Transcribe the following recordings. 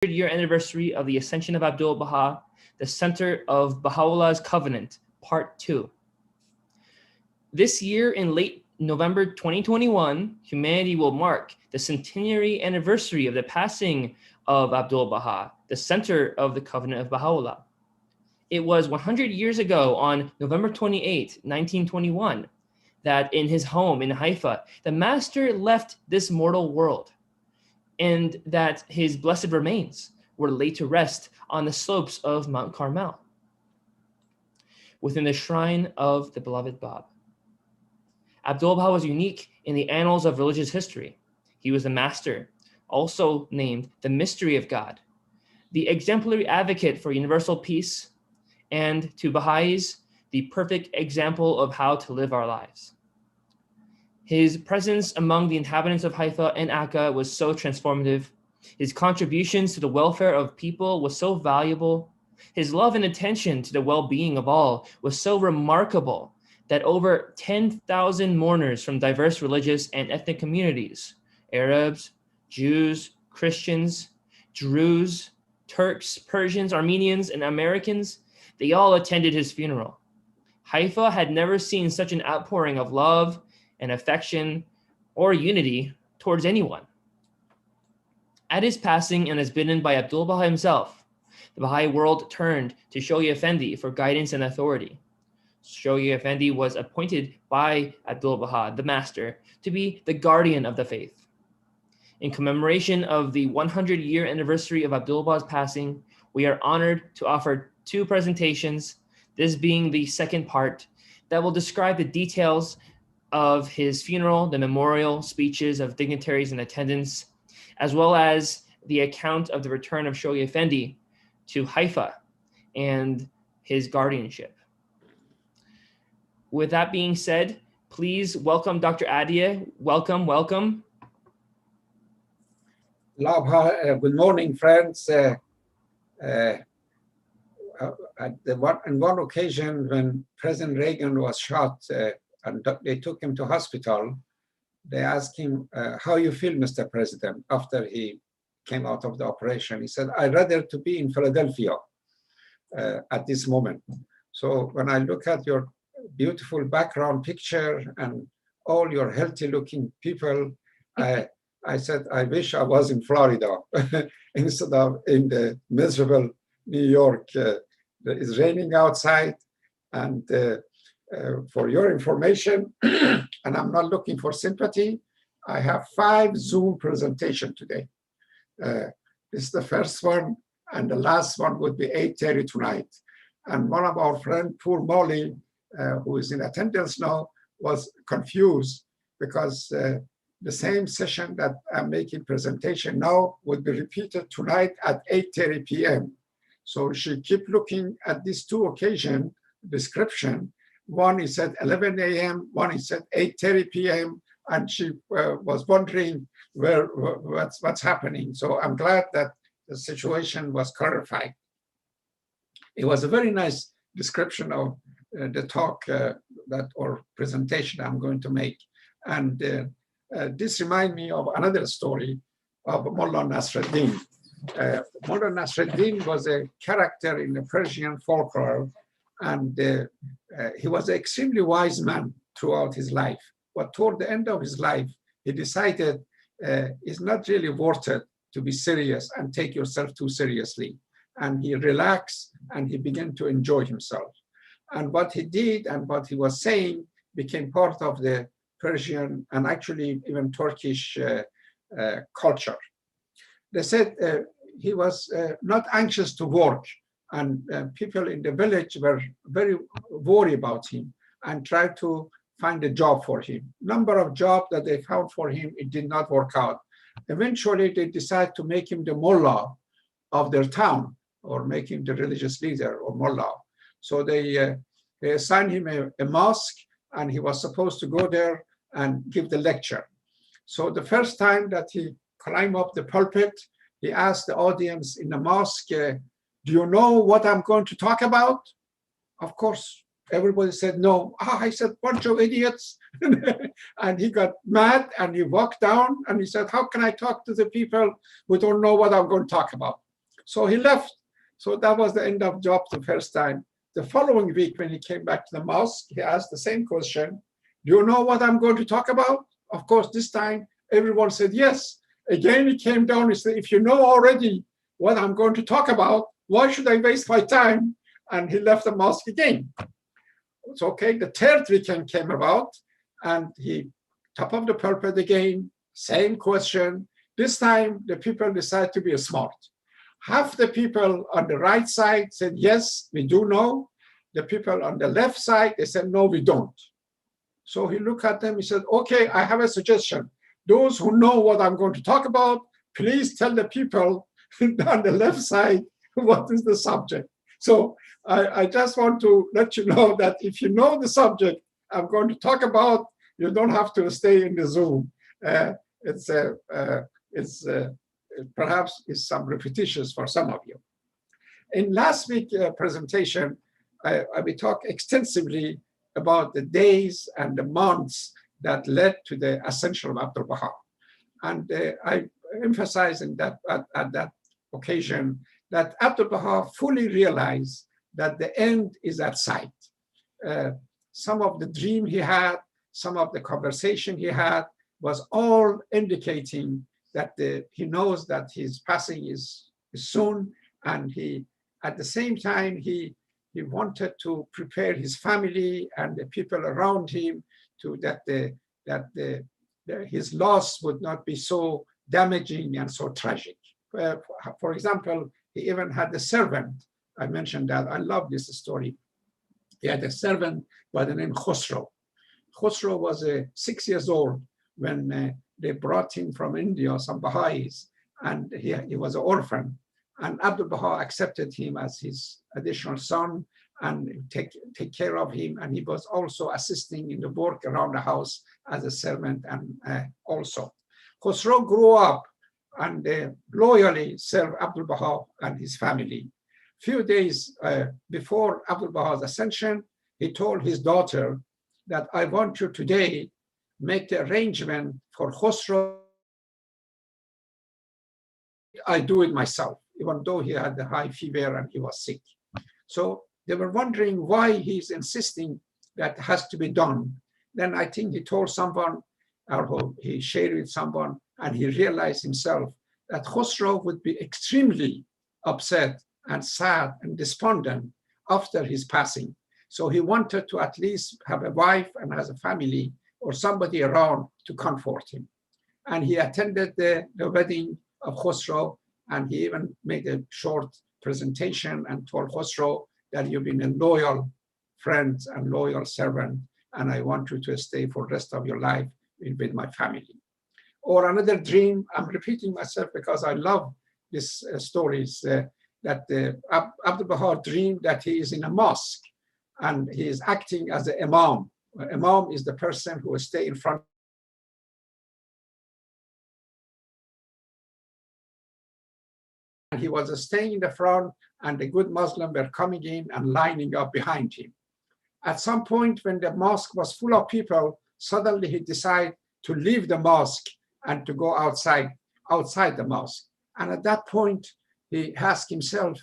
100-year anniversary of the Ascension of Abdul Baha, the Center of Baha'u'llah's Covenant, Part 2. This year, in late November 2021, humanity will mark the centenary anniversary of the passing of Abdu'l-Baha, the center of the Covenant of Baha'u'llah. It was 100 years ago, on November 28, 1921, that in his home in Haifa, the Master left this mortal world, and that his blessed remains were laid to rest on the slopes of Mount Carmel, within the shrine of the beloved Bab. Abdul-Baha was unique in the annals of religious history. He was the Master, also named the Mystery of God, the exemplary advocate for universal peace, and to Baha'is, the perfect example of how to live our lives. His presence among the inhabitants of Haifa and Akka was so transformative. His contributions to the welfare of people was so valuable. His love and attention to the well-being of all was so remarkable that over 10,000 mourners from diverse religious and ethnic communities, Arabs, Jews, Christians, Druzes, Turks, Persians, Armenians, and Americans, they all attended his funeral. Haifa had never seen such an outpouring of love and affection or unity towards anyone. At his passing, and as bidden by Abdu'l-Baha himself, the Baha'i world turned to Shoghi Effendi for guidance and authority. Shoghi Effendi was appointed by Abdul-Baha, the Master, to be the guardian of the faith. In commemoration of the 100-year anniversary of Abdul-Baha's passing, we are honored to offer two presentations, this being the second part, that will describe the details of his funeral, the memorial speeches of dignitaries in attendance, as well as the account of the return of Shoghi Effendi to Haifa and his guardianship. With that being said, please welcome Dr. Adia. Welcome, welcome. Good morning, friends. On one occasion, when President Reagan was shot and they took him to hospital, they asked him, how you feel, Mr. President, after he came out of the operation. He said, I'd rather to be in Philadelphia at this moment. So when I look at your beautiful background picture and all your healthy looking people, I said, I wish I was in Florida instead of in the miserable New York. It's raining outside, and for your information, and I'm not looking for sympathy, I have 5 Zoom presentations today. This is the first one, and the last one would be 8:30 tonight. And one of our friends, poor Molly, who is in attendance now, was confused because the same session that I'm making presentation now would be repeated tonight at 8:30 p.m. So she kept looking at these 2 occasion description. One is at 11 a.m., one is at 8:30 p.m., and she was wondering what's happening. So I'm glad that the situation was clarified. It was a very nice description of the talk or presentation I'm going to make. And this reminds me of another story of Mullah Nasruddin. Mullah Nasruddin was a character in the Persian folklore, and he was an extremely wise man throughout his life. But toward the end of his life, he decided it's not really worth it to be serious and take yourself too seriously. And he relaxed and he began to enjoy himself. And what he did and what he was saying became part of the Persian and actually even Turkish culture. They said he was not anxious to work, and people in the village were very worried about him and tried to find a job for him. Number of jobs that they found for him, it did not work out. Eventually, they decided to make him the mullah of their town, or make him the religious leader or mullah. So they assigned him a mosque, and he was supposed to go there and give the lecture. So the first time that he climbed up the pulpit, he asked the audience in the mosque, do you know what I'm going to talk about? Of course, everybody said no. I said, bunch of idiots. And he got mad and he walked down and he said, how can I talk to the people who don't know what I'm going to talk about? So he left. So that was the end of job the first time. The following week, when he came back to the mosque, he asked the same question. Do you know what I'm going to talk about? Of course, this time everyone said yes. Again, he came down and said, if you know already what I'm going to talk about, why should I waste my time? And he left the mosque again. It's okay. The third weekend came about, and he top of the pulpit again, same question. This time, the people decided to be smart. Half the people on the right side said, yes, we do know. The people on the left side, they said, no, we don't. So he looked at them, he said, okay, I have a suggestion. Those who know what I'm going to talk about, please tell the people on the left side what is the subject. So I just want to let you know that if you know the subject I'm going to talk about, you don't have to stay in the Zoom. Perhaps it's some repetitious for some of you. In last week's presentation, we talked extensively about the days and the months that led to the Ascension of Abdul Baha. And I emphasized in that, at that occasion that Abdu'l-Baha fully realized that the end is at sight. Some of the dream he had, some of the conversation he had was all indicating that he knows that his passing is soon, and he, at the same time, he wanted to prepare his family and the people around him to his loss would not be so damaging and so tragic. For example, he even had a servant. I mentioned that. I love this story. He had a servant by the name Khosrow. Khosrow was 6 years old when they brought him from India, some Baha'is, and he was an orphan. And Abdu'l-Baha accepted him as his additional son and take care of him. And he was also assisting in the work around the house as a servant and also. Khosrow grew up and loyally served Abdu'l-Baha and his family. Few days before Abdu'l-Baha's ascension, he told his daughter that I want you today make the arrangement for Khosrow. I do it myself, even though he had the high fever and he was sick. So they were wondering why he's insisting that has to be done. Then I think he told someone, or he shared with someone, and he realized himself that Khosrow would be extremely upset and sad and despondent after his passing. So he wanted to at least have a wife and has a family or somebody around to comfort him. And he attended the wedding of Khosrow, and he even made a short presentation and told Khosrow that you've been a loyal friend and loyal servant, and I want you to stay for the rest of your life with my family. Or another dream, I'm repeating myself because I love these stories, that Abdu'l-Baha dreamed that he is in a mosque and he is acting as an imam. Imam is the person who will stay in front. And he was staying in the front, and the good Muslims were coming in and lining up behind him. At some point, when the mosque was full of people, suddenly he decided to leave the mosque and to go outside the mosque. And at that point, he asked himself,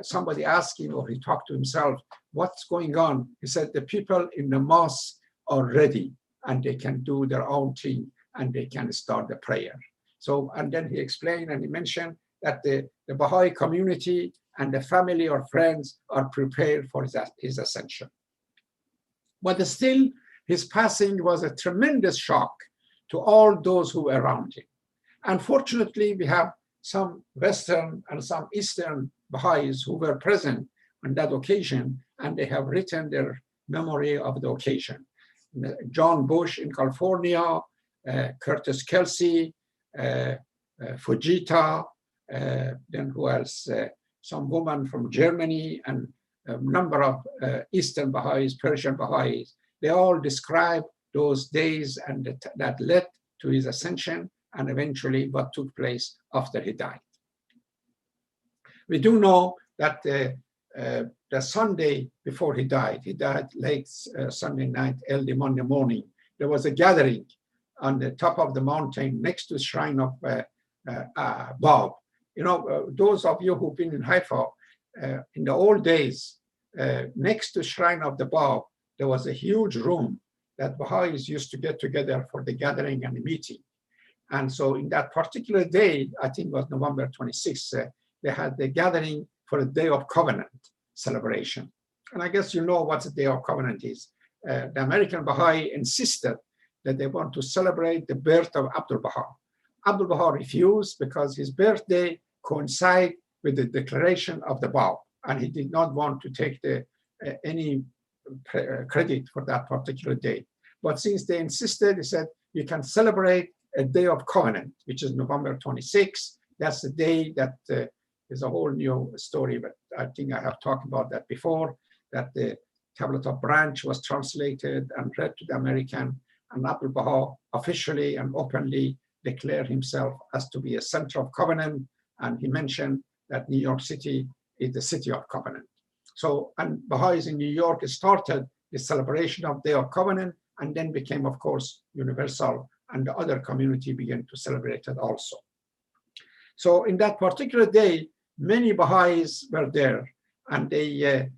somebody asked him, or he talked to himself, what's going on? He said, the people in the mosque are ready and they can do their own thing and they can start the prayer. So, and then he explained and he mentioned that the Baha'i community and the family or friends are prepared for his ascension. But still, his passing was a tremendous shock to all those who were around him. Unfortunately, we have some Western and some Eastern Baha'is who were present on that occasion, and they have written their memory of the occasion. John Bush in California, Curtis Kelsey, Fujita, then who else? Some woman from Germany, and a number of Eastern Baha'is, Persian Baha'is. They all describe those days and that led to his ascension and eventually what took place after he died. We do know that the Sunday before he died late Sunday night, early Monday morning, there was a gathering on the top of the mountain next to the shrine of Bob. You know, those of you who've been in Haifa, in the old days, next to Shrine of the Bab, there was a huge room that Baha'is used to get together for the gathering and the meeting. And so in that particular day, I think it was November 26th, they had the gathering for the Day of Covenant celebration. And I guess you know what the Day of Covenant is. The American Baha'i insisted that they want to celebrate the birth of Abdu'l-Baha. Abdu'l-Baha refused because his birthday coincided with the declaration of the Bab, and he did not want to take any credit for that particular day. But since they insisted, he said, you can celebrate a Day of Covenant, which is November 26th. That's the day that is a whole new story, but I think I have talked about that before, that the Tablet of Branch was translated and read to the American, and Abdu'l-Baha officially and openly declared himself as to be a center of covenant, and he mentioned that New York City is the city of covenant. So, and Baha'is in New York started the celebration of Day of Covenant, and then became, of course, universal, and the other community began to celebrate it also. So in that particular day, many Baha'is were there, and they,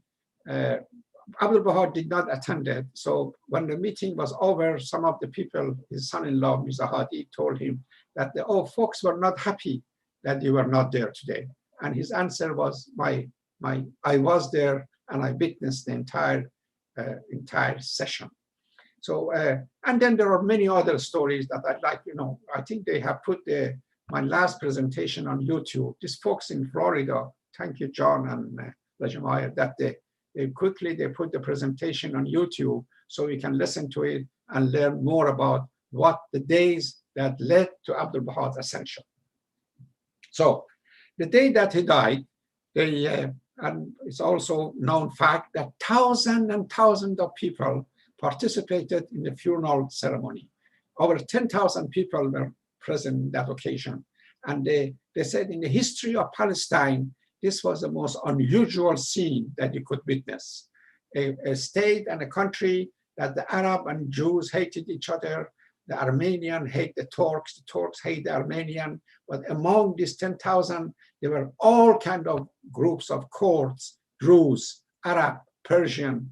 Abdu'l-Baha did not attend it. So when the meeting was over, some of the people, his son-in-law, Mr. Hadi, told him that oh, folks were not happy that you were not there today. And his answer was, I was there and I witnessed the entire session. So, and then there are many other stories that I'd like, you know, I think they have put my last presentation on YouTube. These folks in Florida, thank you, John and Lajamaya, that they quickly put the presentation on YouTube so we can listen to it and learn more about what the days that led to Abdul-Baha's ascension. So the day that he died, and it's also known fact that thousands and thousands of people participated in the funeral ceremony. Over 10,000 people were present in that occasion. And they said in the history of Palestine, this was the most unusual scene that you could witness. A state and a country that the Arab and Jews hated each other, the Armenian hate the Turks hate the Armenian, but among these 10,000, there were all kinds of groups of Kurds, Druzes, Arab, Persian,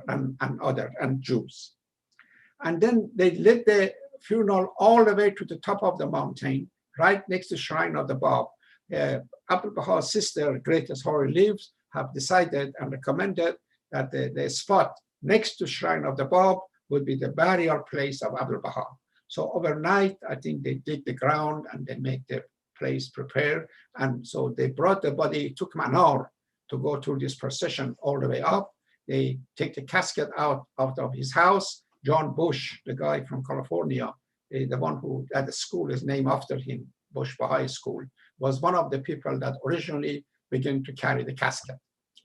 and Jews. And then they led the funeral all the way to the top of the mountain, right next to Shrine of the Bab. Abdul-Baha's sister, great as how he lives, have decided and recommended that the spot next to Shrine of the Bab would be the burial place of Abdul-Baha. So overnight, I think they dig the ground and they make the place prepare. And so they brought the body, it took an hour to go through this procession all the way up. They take the casket out of his house. John Bush, the guy from California, the one who at the school is named after him, Bush Baha'i School, was one of the people that originally began to carry the casket.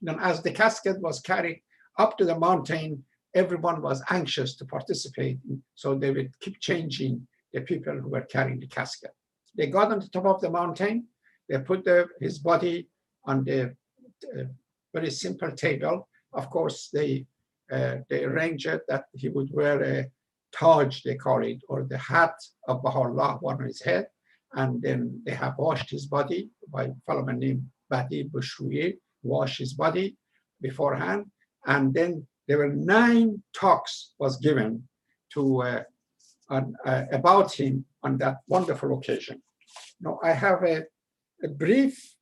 Then as the casket was carried up to the mountain, everyone was anxious to participate. So they would keep changing the people who were carrying the casket. They got on the top of the mountain. They put his body on the very simple table. Of course, they arranged it that he would wear a taj, they call it, or the hat of Baha'u'llah on his head. And then they have washed his body by a fellow named Badi Bushruye, washed his body beforehand. And then there were 9 talks was given to about him on that wonderful occasion. Now I have a brief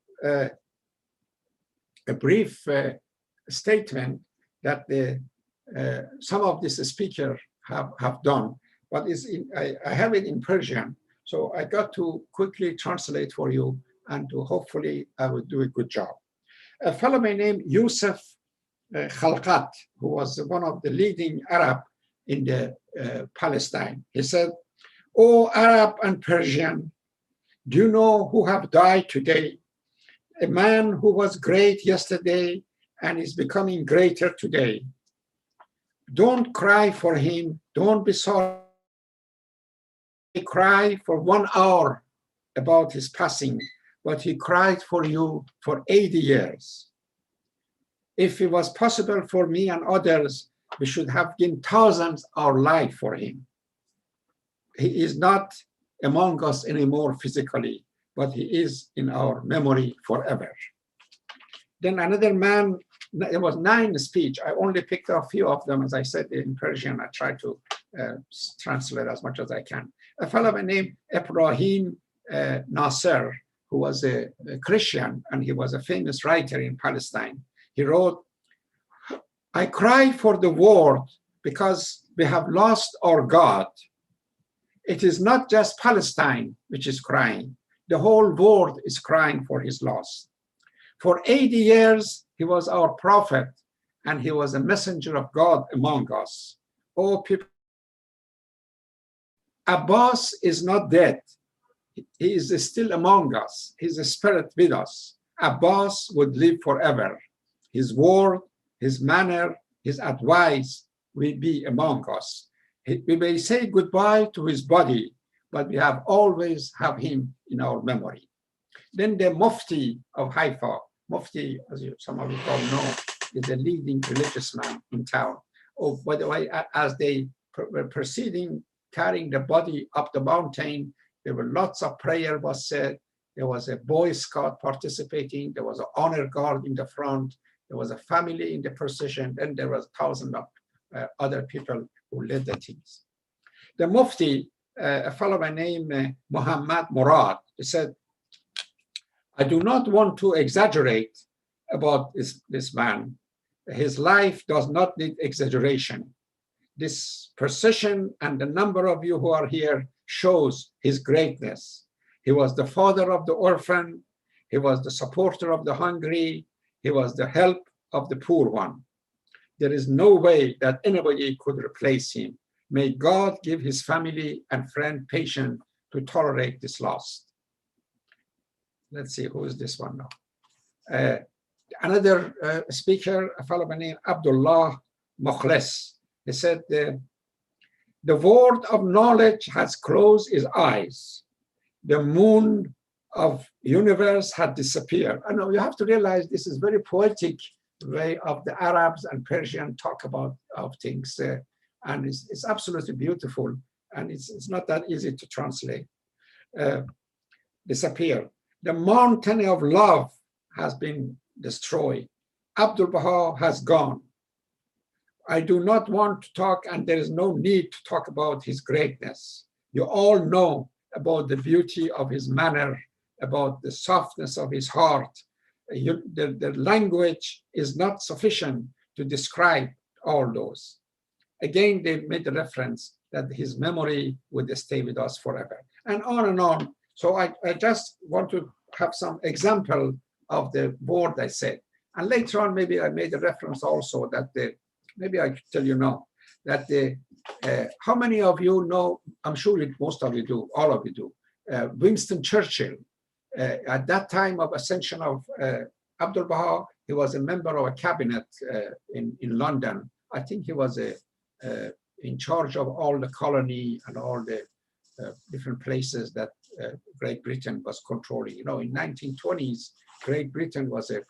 statement that some of these speakers have done, but I have it in Persian, so I got to quickly translate for you, and to hopefully I will do a good job. A fellow named Yusuf Khalqat, who was one of the leading Arab in the Palestine, he said, "O Arab and Persian, do you know who have died today? A man who was great yesterday and is becoming greater today. Don't cry for him. Don't be sorry. Cry for 1 hour about his passing, but he cried for you for 80 years. If it was possible for me and others, we should have given thousands our life for him. He is not among us anymore physically, but he is in our memory forever. Then another man, there was 9 speeches. I only picked a few of them, as I said in Persian. I try to translate as much as I can. A fellow named Ibrahim Nasser, who was a Christian, and he was a famous writer in Palestine. He wrote, "I cry for the world because we have lost our God. It is not just Palestine which is crying. The whole world is crying for his loss. For 80 years, he was our prophet, and he was a messenger of God among us. Oh, people, Abbas is not dead. He is still among us. He's a spirit with us. Abbas would live forever. His word, his manner, his advice will be among us. We may say goodbye to his body, but we have always have him in our memory." Then the Mufti of Haifa, Mufti, as some of you probably know, is a leading religious man in town. Oh, by the way, as they were proceeding, carrying the body up the mountain, there were lots of prayer was said. There was a Boy Scout participating. There was an honor guard in the front. There was a family in the procession. And there was thousands of other people who led the teams. The Mufti, a fellow by name Muhammad Murad, he said, "I do not want to exaggerate about this man. His life does not need exaggeration. This procession and the number of you who are here shows his greatness. He was the father of the orphan. He was the supporter of the hungry. He was the help of the poor one. There is no way that anybody could replace him. May God give his family and friend patience to tolerate this loss." Let's see, who is this one now? Another speaker, a fellow by name Abdullah Mukhlis. He said, "The world of knowledge has closed its eyes. The moon of universe had disappeared." I know you have to realize this is very poetic way of the Arabs and Persian talk about of things, and it's absolutely beautiful, and it's not that easy to translate. Disappear. The mountain of love has been destroyed. Abdu'l-Baha has gone. I do not want to talk, and there is no need to talk about his greatness. You all know about the beauty of his manner, about the softness of his heart. The language is not sufficient to describe all those. Again, they made the reference that his memory would stay with us forever, and on and on. So I just want to have some example of the word I said. And later on, maybe I made a reference also that maybe I could tell you now, that how many of you know, I'm sure most of you do, all of you do, Winston Churchill. At that time of Ascension of Abdul Baha, he was a member of a cabinet in London. I think he was in charge of all the colony and all the different places that Great Britain was controlling. You know, in 1920s, Great Britain was a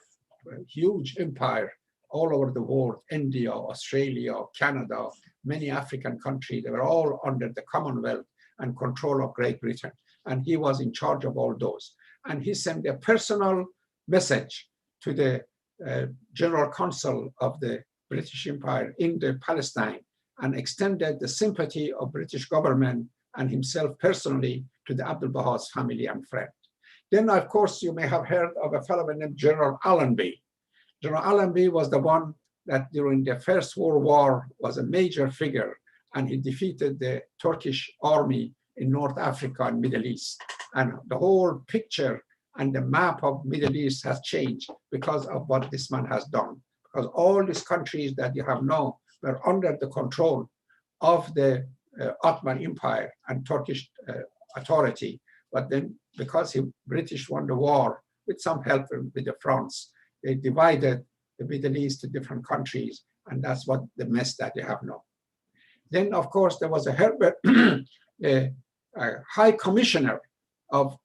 huge empire all over the world, India, Australia, Canada, many African countries. They were all under the Commonwealth and control of Great Britain. And he was in charge of all those. And he sent a personal message to the General Consul of the British Empire in the Palestine, and extended the sympathy of British government and himself personally to the Abdul-Baha's family and friend. Then, of course, you may have heard of a fellow named General Allenby. General Allenby was the one that during the First World War was a major figure, and he defeated the Turkish army in North Africa and Middle East. And the whole picture and the map of Middle East has changed because of what this man has done. Because all these countries that you have known were under the control of the Ottoman Empire and Turkish authority. But then because British won the war with some help with the France, they divided the Middle East to different countries, and that's what the mess that you have now. Then, of course, there was a Herbert, a High Commissioner of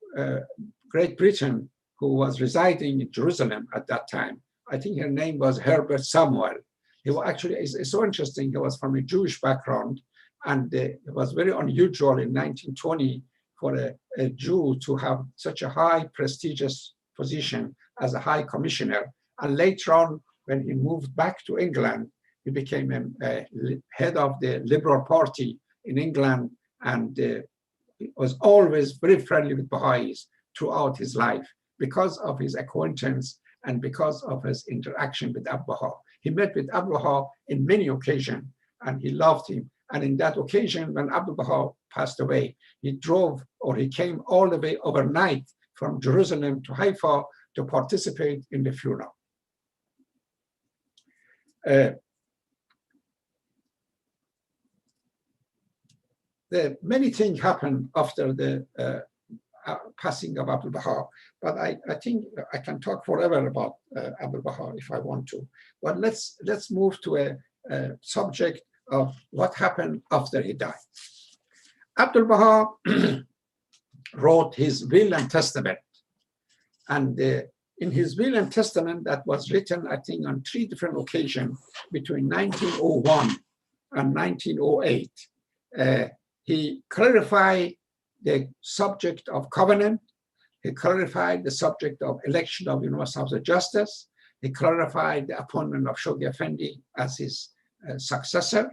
Great Britain who was residing in Jerusalem at that time. I think her name was Herbert Samwell. He was actually, it's so interesting, he was from a Jewish background, and it was very unusual in 1920 for a Jew to have such a high prestigious position as a high commissioner. And later on, when he moved back to England, he became a head of the Liberal Party in England, and he was always very friendly with Baha'is throughout his life because of his acquaintance and because of his interaction with Abdu'l-Baha. He met with Abdu'l-Baha in many occasions, and he loved him. And in that occasion, when Abdu'l-Baha passed away, he drove, or he came all the way overnight from Jerusalem to Haifa to participate in the funeral. Many things happened after the passing of Abdu'l-Baha, but I think I can talk forever about Abdu'l-Baha if I want to. But let's move to a subject of what happened after he died. Abdu'l-Baha wrote his will and testament, and in his will and testament that was written, I think, on 3 different occasions between 1901 and 1908, he clarified the subject of covenant. He clarified the subject of election of Universal House of Justice. He clarified the appointment of Shoghi Effendi as his successor.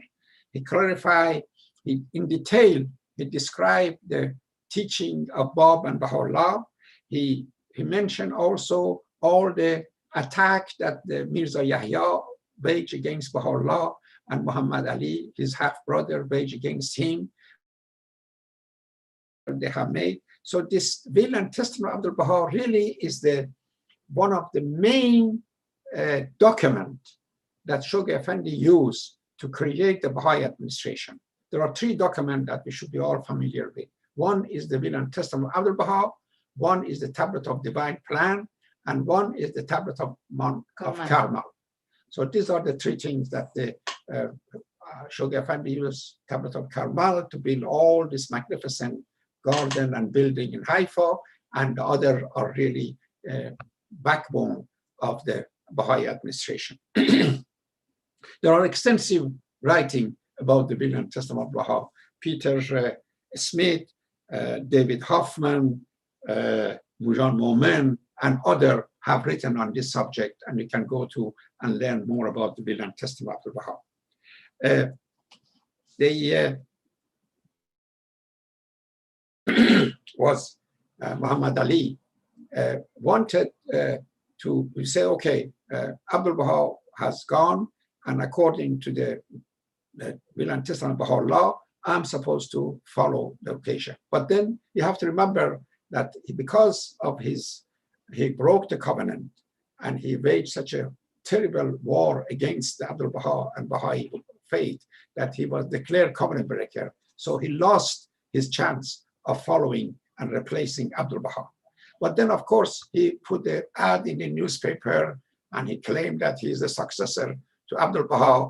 He clarified, in detail, he described the teaching of Bab and Baha'u'llah. He mentioned also all the attack that the Mirza Yahya waged against Baha'u'llah, and Muhammad Ali, his half-brother, waged against him. They have made. So this will and testament of Abdu'l-Baha really is one of the main document that Shoghi Effendi used to create the Baha'i administration. There are 3 documents that we should be all familiar with. One is the will and testament of Abdu'l-Baha, one is the tablet of divine plan, and one is the tablet of Carmel. So these are the 3 things that the Shoghi Effendi used, tablet of Carmel, to build all this magnificent garden and building in Haifa, and the other are really backbone of the Baha'i administration. There are extensive writing about the will and testament of Baha. Peter Smith, David Hoffman, Mujan Momen, and others have written on this subject, and you can go to and learn more about the will and testament of Baha. Was Muhammad Ali wanted to say, okay, Abdu'l-Baha has gone, and according to the will and testament of Baha'u'llah, I'm supposed to follow the occasion. But then you have to remember that because of he broke the covenant, and he waged such a terrible war against the Abdu'l-Baha and Baha'i faith that he was declared covenant breaker. So he lost his chance of following and replacing Abdu'l-Baha. But then, of course, he put the ad in the newspaper, and he claimed that he is the successor to Abdu'l-Baha.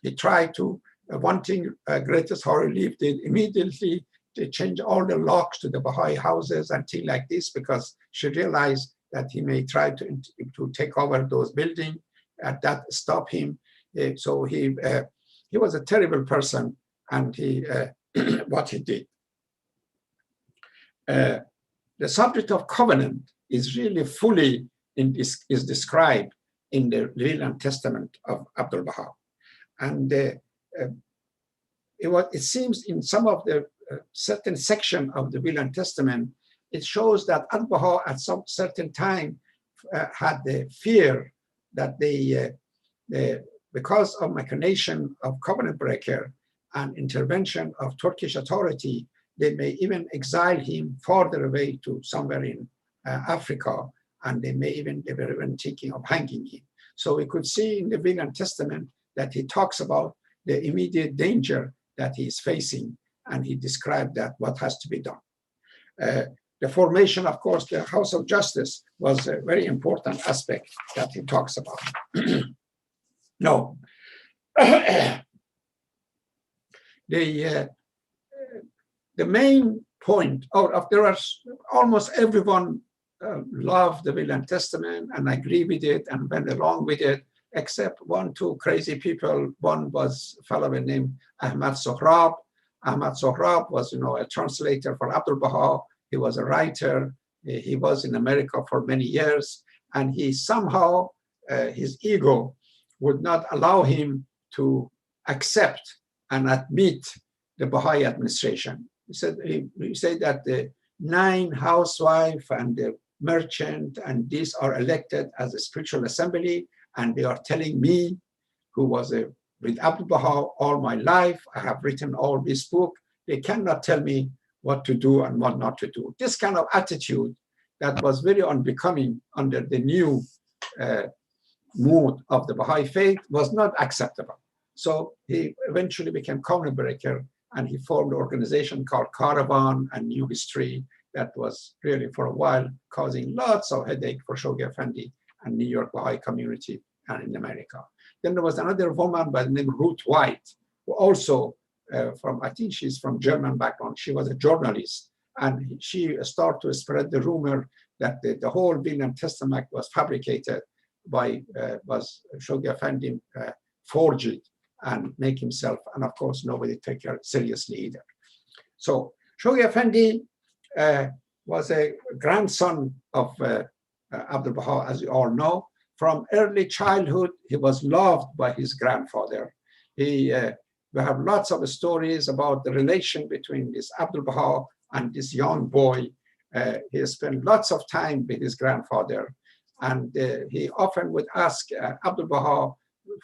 He tried to, one thing Greatest Holy Leaf did immediately, they changed all the locks to the Baha'i houses and things like this, because she realized that he may try to take over those buildings, and that stopped him. So he was a terrible person, and he what he did. The subject of covenant is really fully is described in the will and testament of Abdu'l-Baha, and it seems in some of the certain section of the will and testament, it shows that Abdu'l-Baha at some certain time had the fear that because of machination of covenant breaker and intervention of Turkish authority, they may even exile him farther away to somewhere in Africa, and they were even thinking of hanging him. So we could see in the will and testament that he talks about the immediate danger that he is facing, and he described that what has to be done. The formation, of course, the House of Justice was a very important aspect that he talks about. No. The main point, there are almost everyone loved the will and testament and agree with it and went along with it, except 1, 2 crazy people. One was a fellow named Ahmad Sohrab, Ahmad Sohrab was, a translator for Abdu'l-Baha. He was a writer. He was in America for many years, and he somehow, his ego would not allow him to accept and admit the Baha'i administration. He said that the 9 housewives and the merchant and these are elected as a spiritual assembly, and they are telling me, who was with Abdu'l-Baha all my life, I have written all this book, they cannot tell me what to do and what not to do. This kind of attitude that was very unbecoming under the new mood of the Baha'i faith was not acceptable. So he eventually became covenant breaker, and he formed an organization called Caravan and New History that was really for a while causing lots of headache for Shoghi Effendi and New York Baha'i community and in America. Then there was another woman by the name Ruth White, who also I think she's from German background. She was a journalist, and she started to spread the rumor that the whole Bidden Testament was fabricated by Shoghi Effendi forged it and make himself, and of course nobody take her seriously either. So Shoghi Effendi was a grandson of Abdul-Baha, as you all know. From early childhood, he was loved by his grandfather. We have lots of stories about the relation between this Abdul-Baha and this young boy. He spent lots of time with his grandfather, and he often would ask Abdul-Baha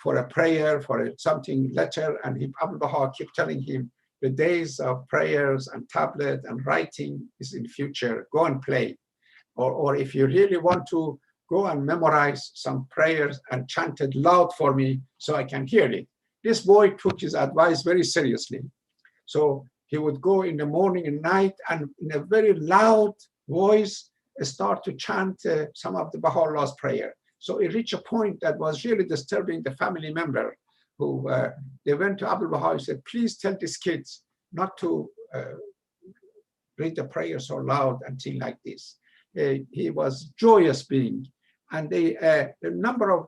for a prayer, for something letter, and Abdul-Baha kept telling him, the days of prayers and tablet and writing is in future, go and play. Or if you really want to, go and memorize some prayers and chant it loud for me so I can hear it. This boy took his advice very seriously. So he would go in the morning and night and in a very loud voice start to chant some of the Baha'u'llah's prayer. So it reached a point that was really disturbing the family member who they went to Abdul-Baha and said, please tell these kids not to read the prayer so loud and things like this. He was joyous being. And the number of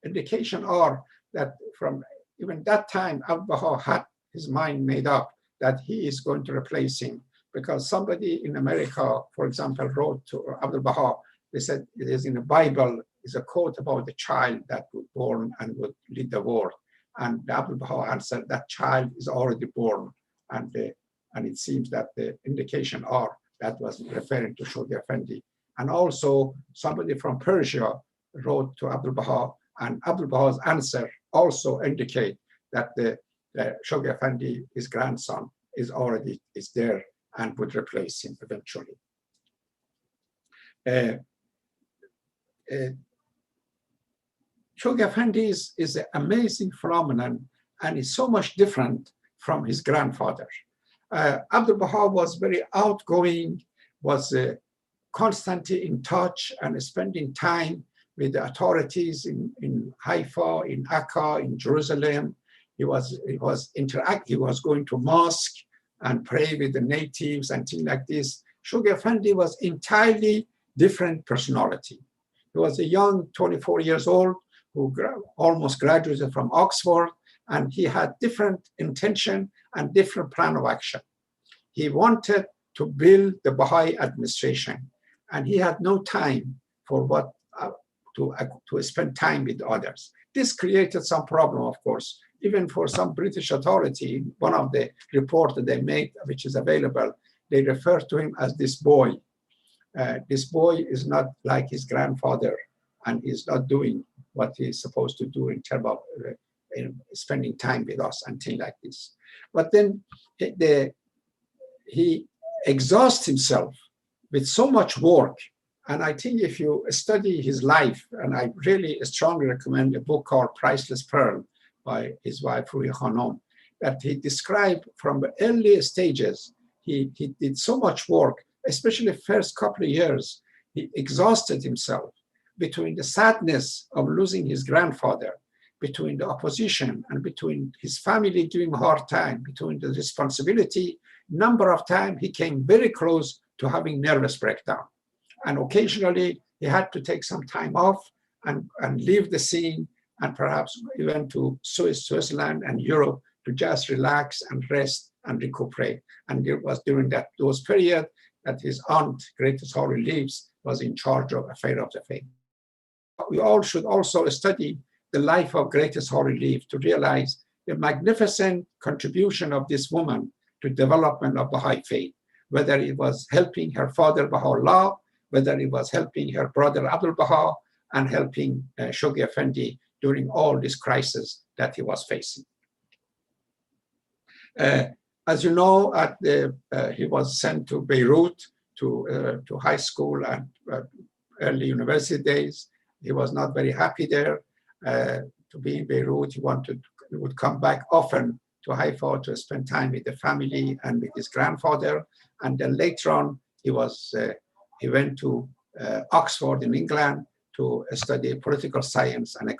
indication are that from even that time, Abdul-Baha had his mind made up that he is going to replace him, because somebody in America, for example, wrote to Abdul-Baha, they said it is in the Bible, is a quote about the child that would born and would lead the world. And Abdul-Baha answered, that child is already born. And it seems that the indication are that was referring to Shoghi Effendi. And also somebody from Persia wrote to Abdul-Baha, and Abdul-Baha's answer also indicate that the Shoghi Effendi, his grandson, is there and would replace him eventually. Shoghi Effendi is an amazing phenomenon, and is so much different from his grandfather. Abdul-Baha was very outgoing, was constantly in touch and spending time with the authorities in Haifa, in Akka, in Jerusalem. He was going to mosque and pray with the natives and things like this. Shoghi Effendi was entirely different personality. He was a young 24 years old who almost graduated from Oxford, and he had different intention and different plan of action. He wanted to build the Baha'i administration, and he had no time for to spend time with others. This created some problem, of course, even for some British authority. One of the reports that they made, which is available, they refer to him as this boy. This boy is not like his grandfather, and he's not doing what he's supposed to do in terms of spending time with us and things like this. But then he exhausts himself with so much work. And I think if you study his life, and I really strongly recommend a book called Priceless Pearl by his wife, Ruhi Khanum, that he described from the early stages, he did so much work, especially the first couple of years. He exhausted himself between the sadness of losing his grandfather, between the opposition, and between his family doing hard time, between the responsibility. Number of times he came very close to having nervous breakdown. And occasionally he had to take some time off and leave the scene, and perhaps even to Switzerland and Europe to just relax and rest and recuperate. And it was during those periods that his aunt, Greatest Holy Leaves, was in charge of Affair of the Faith. We all should also study the life of Greatest Holy Leaf to realize the magnificent contribution of this woman to development of Baha'i faith, whether it was helping her father Baha'u'llah, whether it was helping her brother Abdu'l-Baha, and helping Shoghi Effendi during all this crisis that he was facing. As you know, he was sent to Beirut to high school and early university days. He was not very happy there to be in Beirut. He would come back often to Haifa to spend time with the family and with his grandfather. And then later on, he went to Oxford in England to study political science and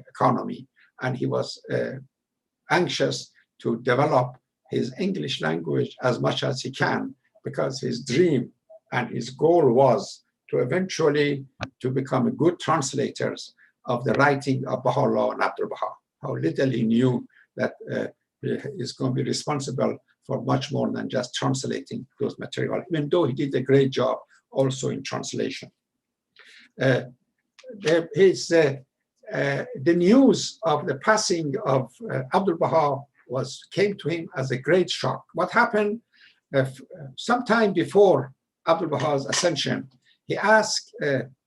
economy. And he was anxious to develop his English language as much as he can, because his dream and his goal was to eventually to become a good translators of the writing of Baha'u'llah and Abdu'l-Baha. How little he knew that he is going to be responsible for much more than just translating those material, even though he did a great job also in translation. The news of the passing of Abdu'l-Baha came to him as a great shock. What happened sometime before Abdu'l-Baha's ascension, he asked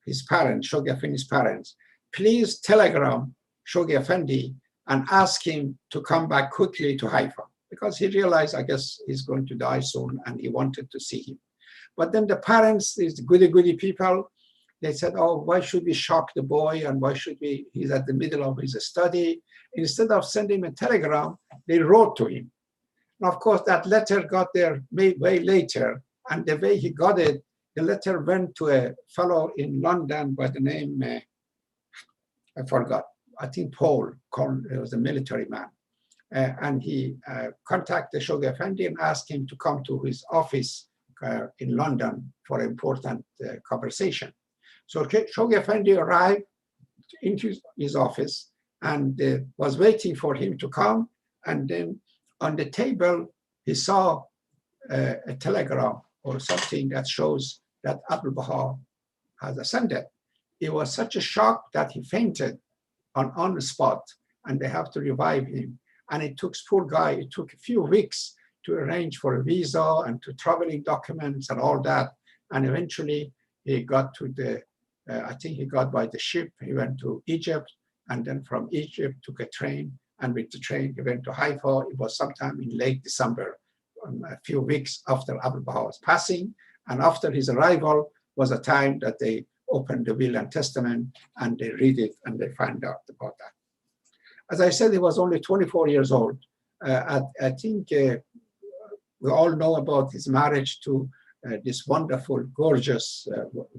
his parents, Shoghi Effendi's parents, please telegram Shoghi Effendi and ask him to come back quickly to Haifa, because he realized, I guess, he's going to die soon and he wanted to see him. But then the parents, these goody people, they said, oh, why should we shock the boy, and why should he's at the middle of his study. Instead of sending him a telegram, they wrote to him. And of course, that letter got there way later, and the way he got it, the letter went to a fellow in London by the name, I forgot, I think Paul, he was a military man. And he contacted Shoghi Effendi and asked him to come to his office in London for an important conversation. So Shoghi Effendi arrived into his office and was waiting for him to come. And then on the table, he saw a telegram or something that shows that Abdu'l-Baha has ascended. It was such a shock that he fainted on the spot, and they have to revive him. And it took, poor guy, it took a few weeks to arrange for a visa and to traveling documents and all that. And eventually he got to I think he got by the ship, he went to Egypt, and then from Egypt took a train, and with the train he went to Haifa. It was sometime in late December, a few weeks after Abdu'l-Baha's passing. And after his arrival was a time that they opened the will and testament and they read it and they find out about that. As I said, he was only 24 years old. I think we all know about his marriage to this wonderful, gorgeous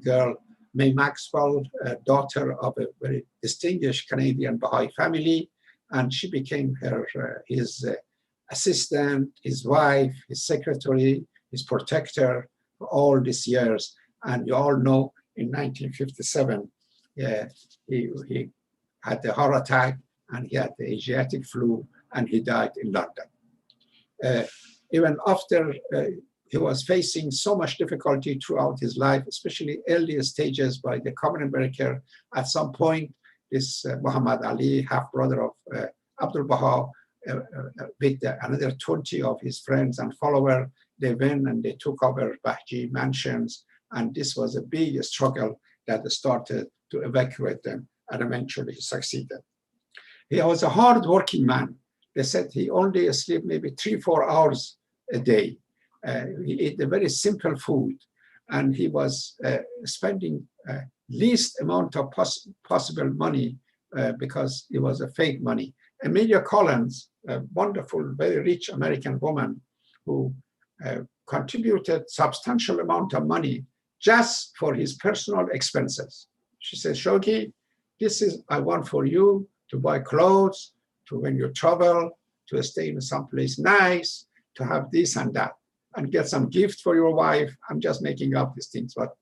girl, May Maxwell, daughter of a very distinguished Canadian Baha'i family. And she became his assistant, his wife, his secretary, his protector for all these years. And you all know in 1957, he had a heart attack and he had the Asiatic flu and he died in London. Even after he was facing so much difficulty throughout his life, especially earlier stages by the common breaker. At some point, this Muhammad Ali, half-brother of Abdu'l-Baha, with another 20 of his friends and followers, they went and they took over Bahji mansions. And this was a big struggle that started to evacuate them, and eventually he succeeded. He was a hard-working man. They said he only slept maybe 3-4 hours a day. He ate a very simple food, and he was spending least amount of possible money because it was a fake money. Amelia Collins, a wonderful, very rich American woman who contributed substantial amount of money just for his personal expenses. She said, Shoghi, this is I want for you to buy clothes, to when you travel, to stay in some place nice, to have this and that, and get some gift for your wife. I'm just making up these things, but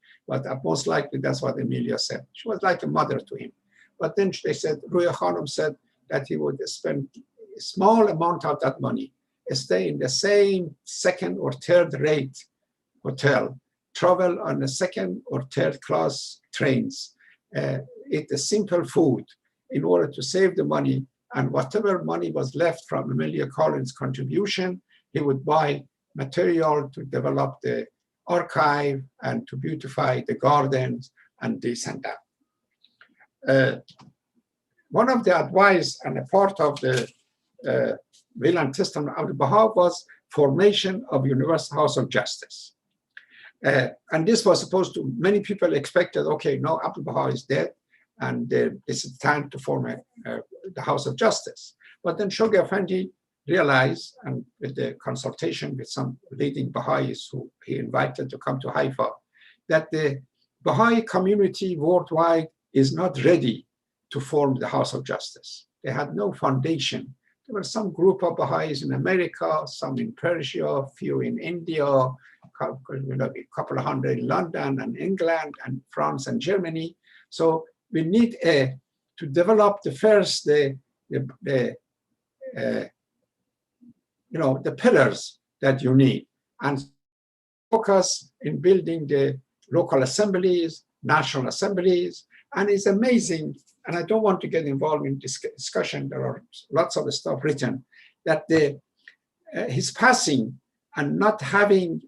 most likely that's what Amelia said. She was like a mother to him. But then they said, Ruya Khanum said that he would spend small amount of that money, stay in the same second or third rate hotel, travel on the second or third class trains, eat the simple food in order to save the money. And whatever money was left from Amelia Collins' contribution, he would buy material to develop the archive and to beautify the gardens and this and that. One of the advice and a part of the will and testament of Abdul Baha was formation of Universal House of Justice. And this was supposed to, many people expected, okay, no, Abdul Baha is dead, and it's time to form the House of Justice. But then Shoghi Effendi realized, and with the consultation with some leading Baha'is who he invited to come to Haifa, that the Baha'i community worldwide is not ready to form the House of Justice. They had no foundation. There were some group of Baha'is in America, some in Persia, a few in India, a couple of hundred in London and England and France and Germany. So we need to develop the pillars that you need, and focus in building the local assemblies, national assemblies. And it's amazing, and I don't want to get involved in this discussion, there are lots of stuff written, that his passing and not having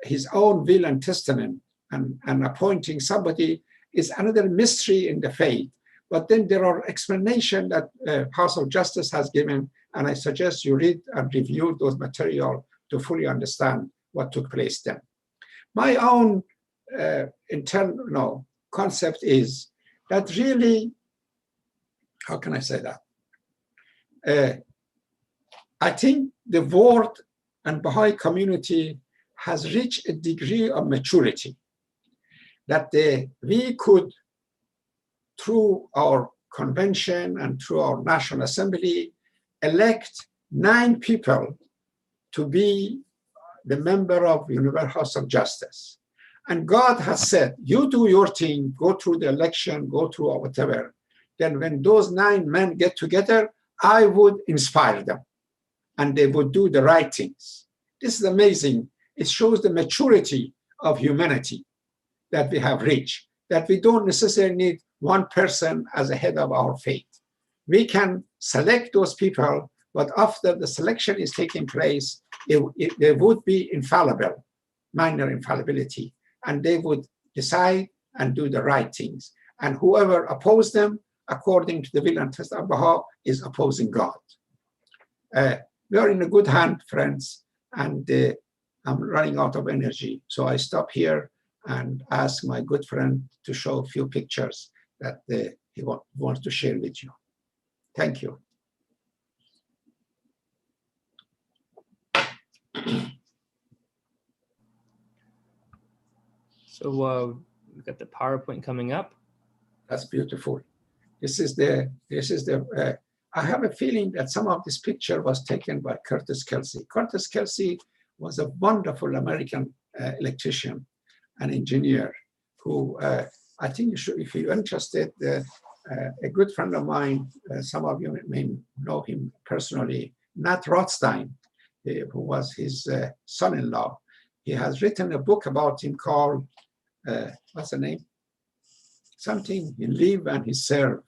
his own will and testament and appointing somebody is another mystery in the faith. But then there are explanations that House of Justice has given, and I suggest you read and review those material to fully understand what took place then. My own internal concept is that really, how can I say that? I think the world and Baha'i community has reached a degree of maturity that we could, through our convention and through our National Assembly, elect 9 people to be the member of Universal House of Justice. And God has said, you do your thing, go through the election, go through whatever. Then when those 9 men get together, I would inspire them and they would do the right things. This is amazing. It shows the maturity of humanity that we have reached, that we don't necessarily need one person as a head of our faith. We can select those people, but after the selection is taking place, they would be infallible, minor infallibility, and they would decide and do the right things. And whoever opposed them, according to the will and testament of Baha, is opposing God. We are in a good hand, friends, and I'm running out of energy. So I stop here and ask my good friend to show a few pictures that he wants to share with you. Thank you. So we've got the PowerPoint coming up. That's beautiful. This is the. I have a feeling that some of this picture was taken by Curtis Kelsey. Curtis Kelsey was a wonderful American electrician and engineer who I think you should, if you're interested, a good friend of mine, some of you may know him personally, Nat Rothstein, who was his son-in-law. He has written a book about him called, what's the name? Something, He Live and He Serve.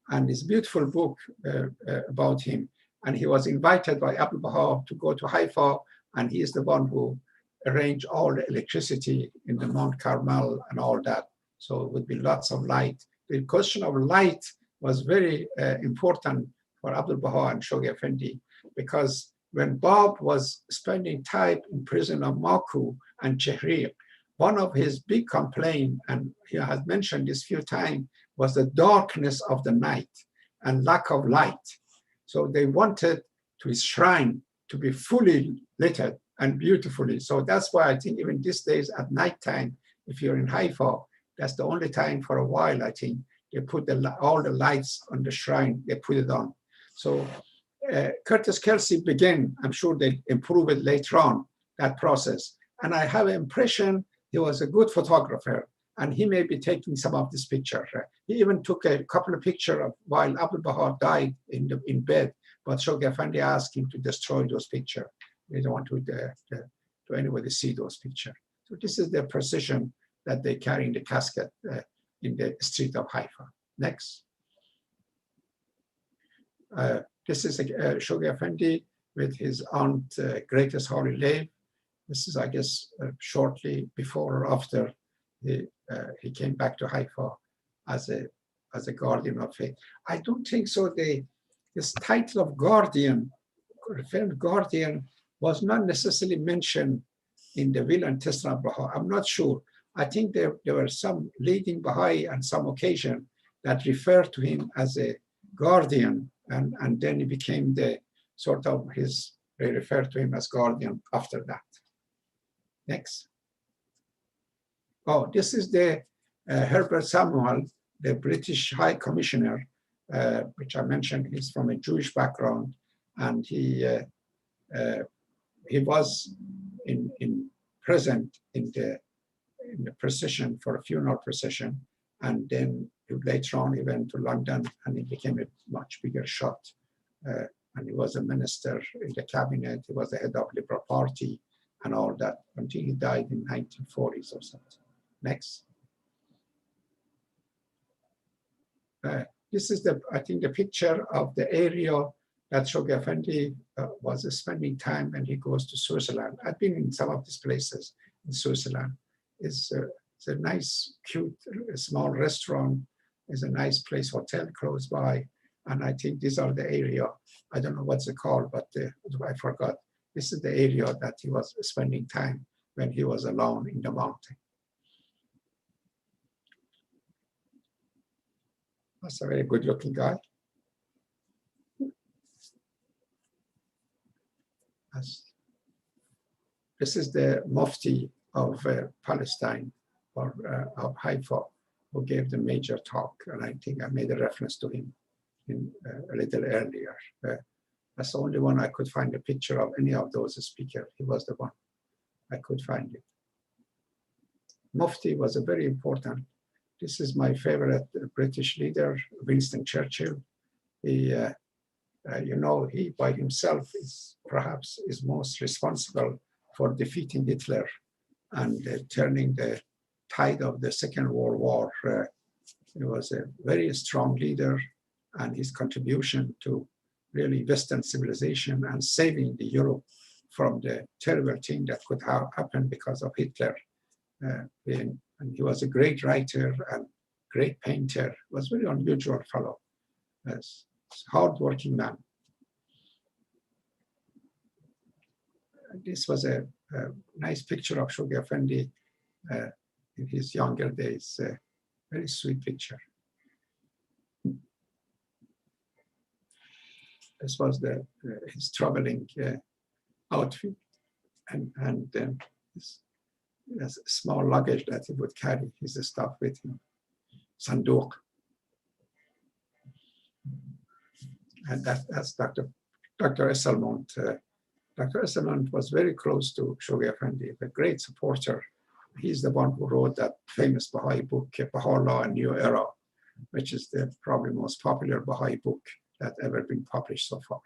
And this beautiful book about him. And he was invited by Abdu'l-Baha to go to Haifa, and he is the one who arranged all the electricity in the Mount Carmel and all that. So it would be lots of light. The question of light was very important for Abdul-Baha and Shoghi Effendi, because when Bob was spending time in prison of Maku and Chehrir, one of his big complaints, and he has mentioned this few times, was the darkness of the night and lack of light. So they wanted to his shrine to be fully lit and beautifully. So that's why I think even these days at nighttime, if you're in Haifa, that's the only time for a while, I think, they put all the lights on the shrine, they put it on. So Curtis Kelsey began, I'm sure they improve it later on, that process. And I have an impression he was a good photographer. and he may be taking some of this picture. He even took a couple of pictures of while Abdu'l-Baha died in bed, but Shoghi Effendi asked him to destroy those pictures. They don't want to anybody see those pictures. So this is the precision that they carry in the casket in the street of Haifa. Next. This is Shoghi Effendi with his aunt, Greatest Holy Lave. This is, I guess, shortly before or after he came back to Haifa as a guardian of faith. I don't think so. This title of guardian, referred guardian, was not necessarily mentioned in the will and testament of Baha. I'm not sure. I think there were some leading Baha'i on some occasion that referred to him as a guardian, and then he became the sort of they referred to him as guardian after that. Next. Oh, this is the Herbert Samwell, the British High Commissioner, which I mentioned. He's from a Jewish background, and he was present in the procession, for a funeral procession, and then later on he went to London and he became a much bigger shot. And he was a minister in the cabinet. He was the head of Liberal Party and all that until he died in 1940s or something. Next. This is I think the picture of the area that Shoghi Effendi was spending time when he goes to Switzerland. I've been in some of these places in Switzerland. It's a nice, cute, small restaurant. It's a nice place, hotel close by. And I think these are the area, I don't know what's it called, but I forgot. This is the area that he was spending time when he was alone in the mountain. That's a very good looking guy. This is the Mufti of Palestine, or of Haifa, who gave the major talk. And I think I made a reference to him a little earlier. That's the only one I could find a picture of any of those speakers. He was the one I could find it. Mufti was a very important. This is my favorite British leader, Winston Churchill. He by himself is perhaps most responsible for defeating Hitler and turning the tide of the Second World War. He was a very strong leader, and his contribution to really Western civilization and saving the Europe from the terrible thing that could have happened because of Hitler. And he was a great writer and great painter. Was a very unusual fellow. Hard-working man. This was a nice picture of Shoghi Effendi in his younger days. Very sweet picture. This was his traveling outfit, and then his small luggage that he would carry his stuff with him, sanduq. And that's Dr. Esselmont. Dr. Esselmont was very close to Shoghi Effendi, a great supporter. He's the one who wrote that famous Baha'i book, Baha'u'llah, A New Era, which is the probably most popular Baha'i book that ever been published so far.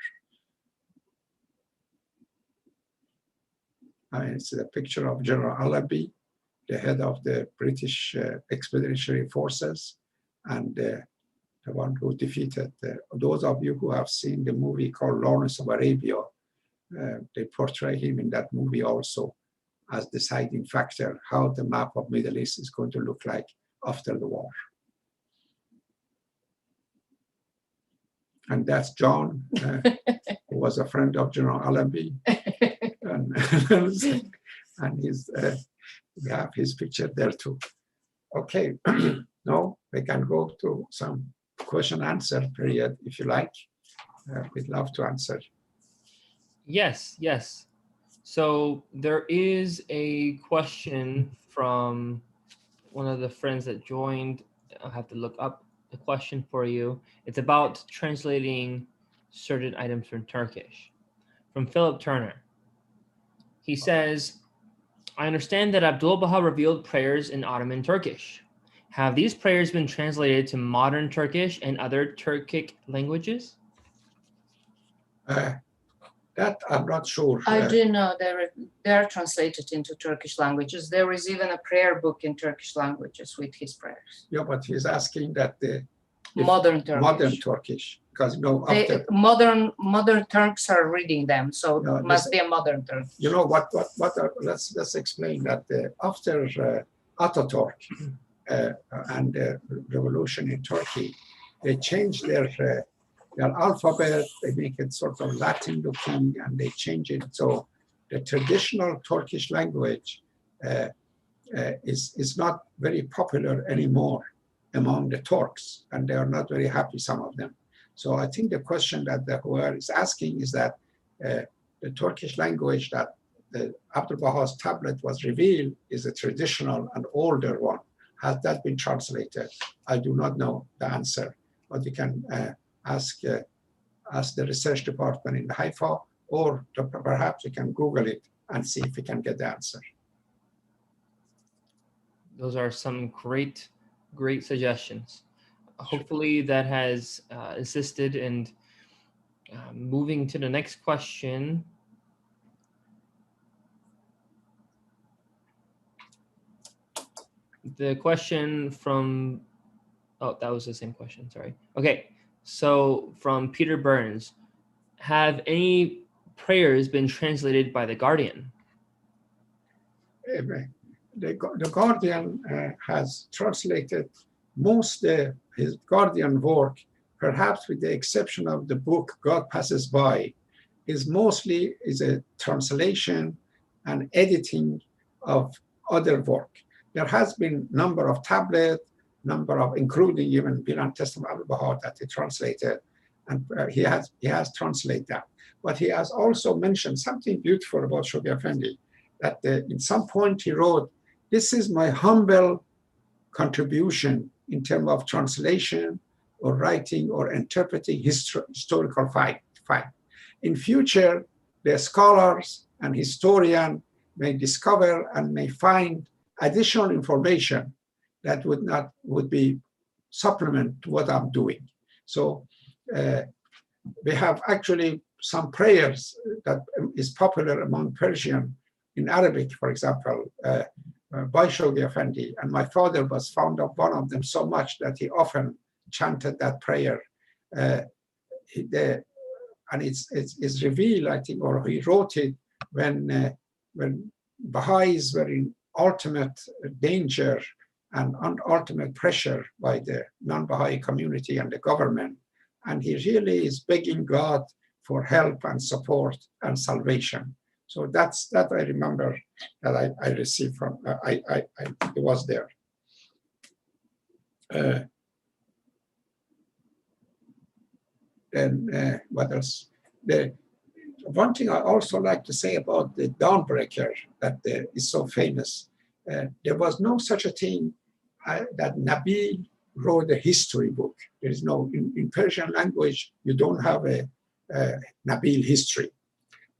It's a picture of General Allaby, the head of the British Expeditionary Forces, and the one who defeated, those of you who have seen the movie called Lawrence of Arabia, they portray him in that movie also as deciding factor how the map of Middle East is going to look like after the war. And that's John, who was a friend of General Allaby. And we have his picture there too. Okay, now we can go to some question answer period if you like. We'd love to answer. Yes. So there is a question from one of the friends that joined. I'll have to look up the question for you. It's about translating certain items from Turkish. From Philip Turner. He says, I understand that Abdu'l-Baha revealed prayers in Ottoman Turkish. Have these prayers been translated to modern Turkish and other Turkic languages? That I'm not sure. I do know they are translated into Turkish languages. There is even a prayer book in Turkish languages with his prayers. Yeah, but he's asking that the Modern Turkish. modern Turkish, because after modern Turks are reading them, so it must be a modern Turkish. Let's explain that after Ataturk and the revolution in Turkey, they changed their alphabet, they make it sort of Latin looking, and they change it. So the traditional Turkish language is not very popular anymore among the Turks, and they are not very happy, some of them. So I think the question that the whoever is asking is that the Turkish language that the Abdu'l-Baha's tablet was revealed is a traditional and older one. Has that been translated? I do not know the answer, but you can ask the research department in Haifa, or perhaps you can Google it and see if you can get the answer. Those are some great suggestions. Hopefully that has assisted in moving to the next question. The question from, oh, that was the same question, sorry. Okay, so from Peter Burns, have any prayers been translated by the Guardian? The Guardian has translated most his Guardian work, perhaps with the exception of the book God Passes By, is a translation and editing of other work. There has been number of tablets, including even Bilan Testament of Abdul-Baha that he translated, and he has translated that. But he has also mentioned something beautiful about Shoghi Effendi, that in some point he wrote, "This is my humble contribution in terms of translation or writing or interpreting historical fact. In future, the scholars and historians may discover and may find additional information that would be supplement to what I'm doing." So we have actually some prayers that is popular among Persian in Arabic, for example, by Shoghi Effendi, and my father was fond of one of them so much that he often chanted that prayer. And it's revealed, I think, or he wrote it when Baha'is were in ultimate danger and ultimate pressure by the non-Baha'i community and the government. And he really is begging God for help and support and salvation. So that I remember that I received from, it was there. Then what else? One thing I also like to say about the Dawnbreaker that is so famous, there was no such a thing that Nabil wrote a history book. There is no, in Persian language, you don't have a Nabil history.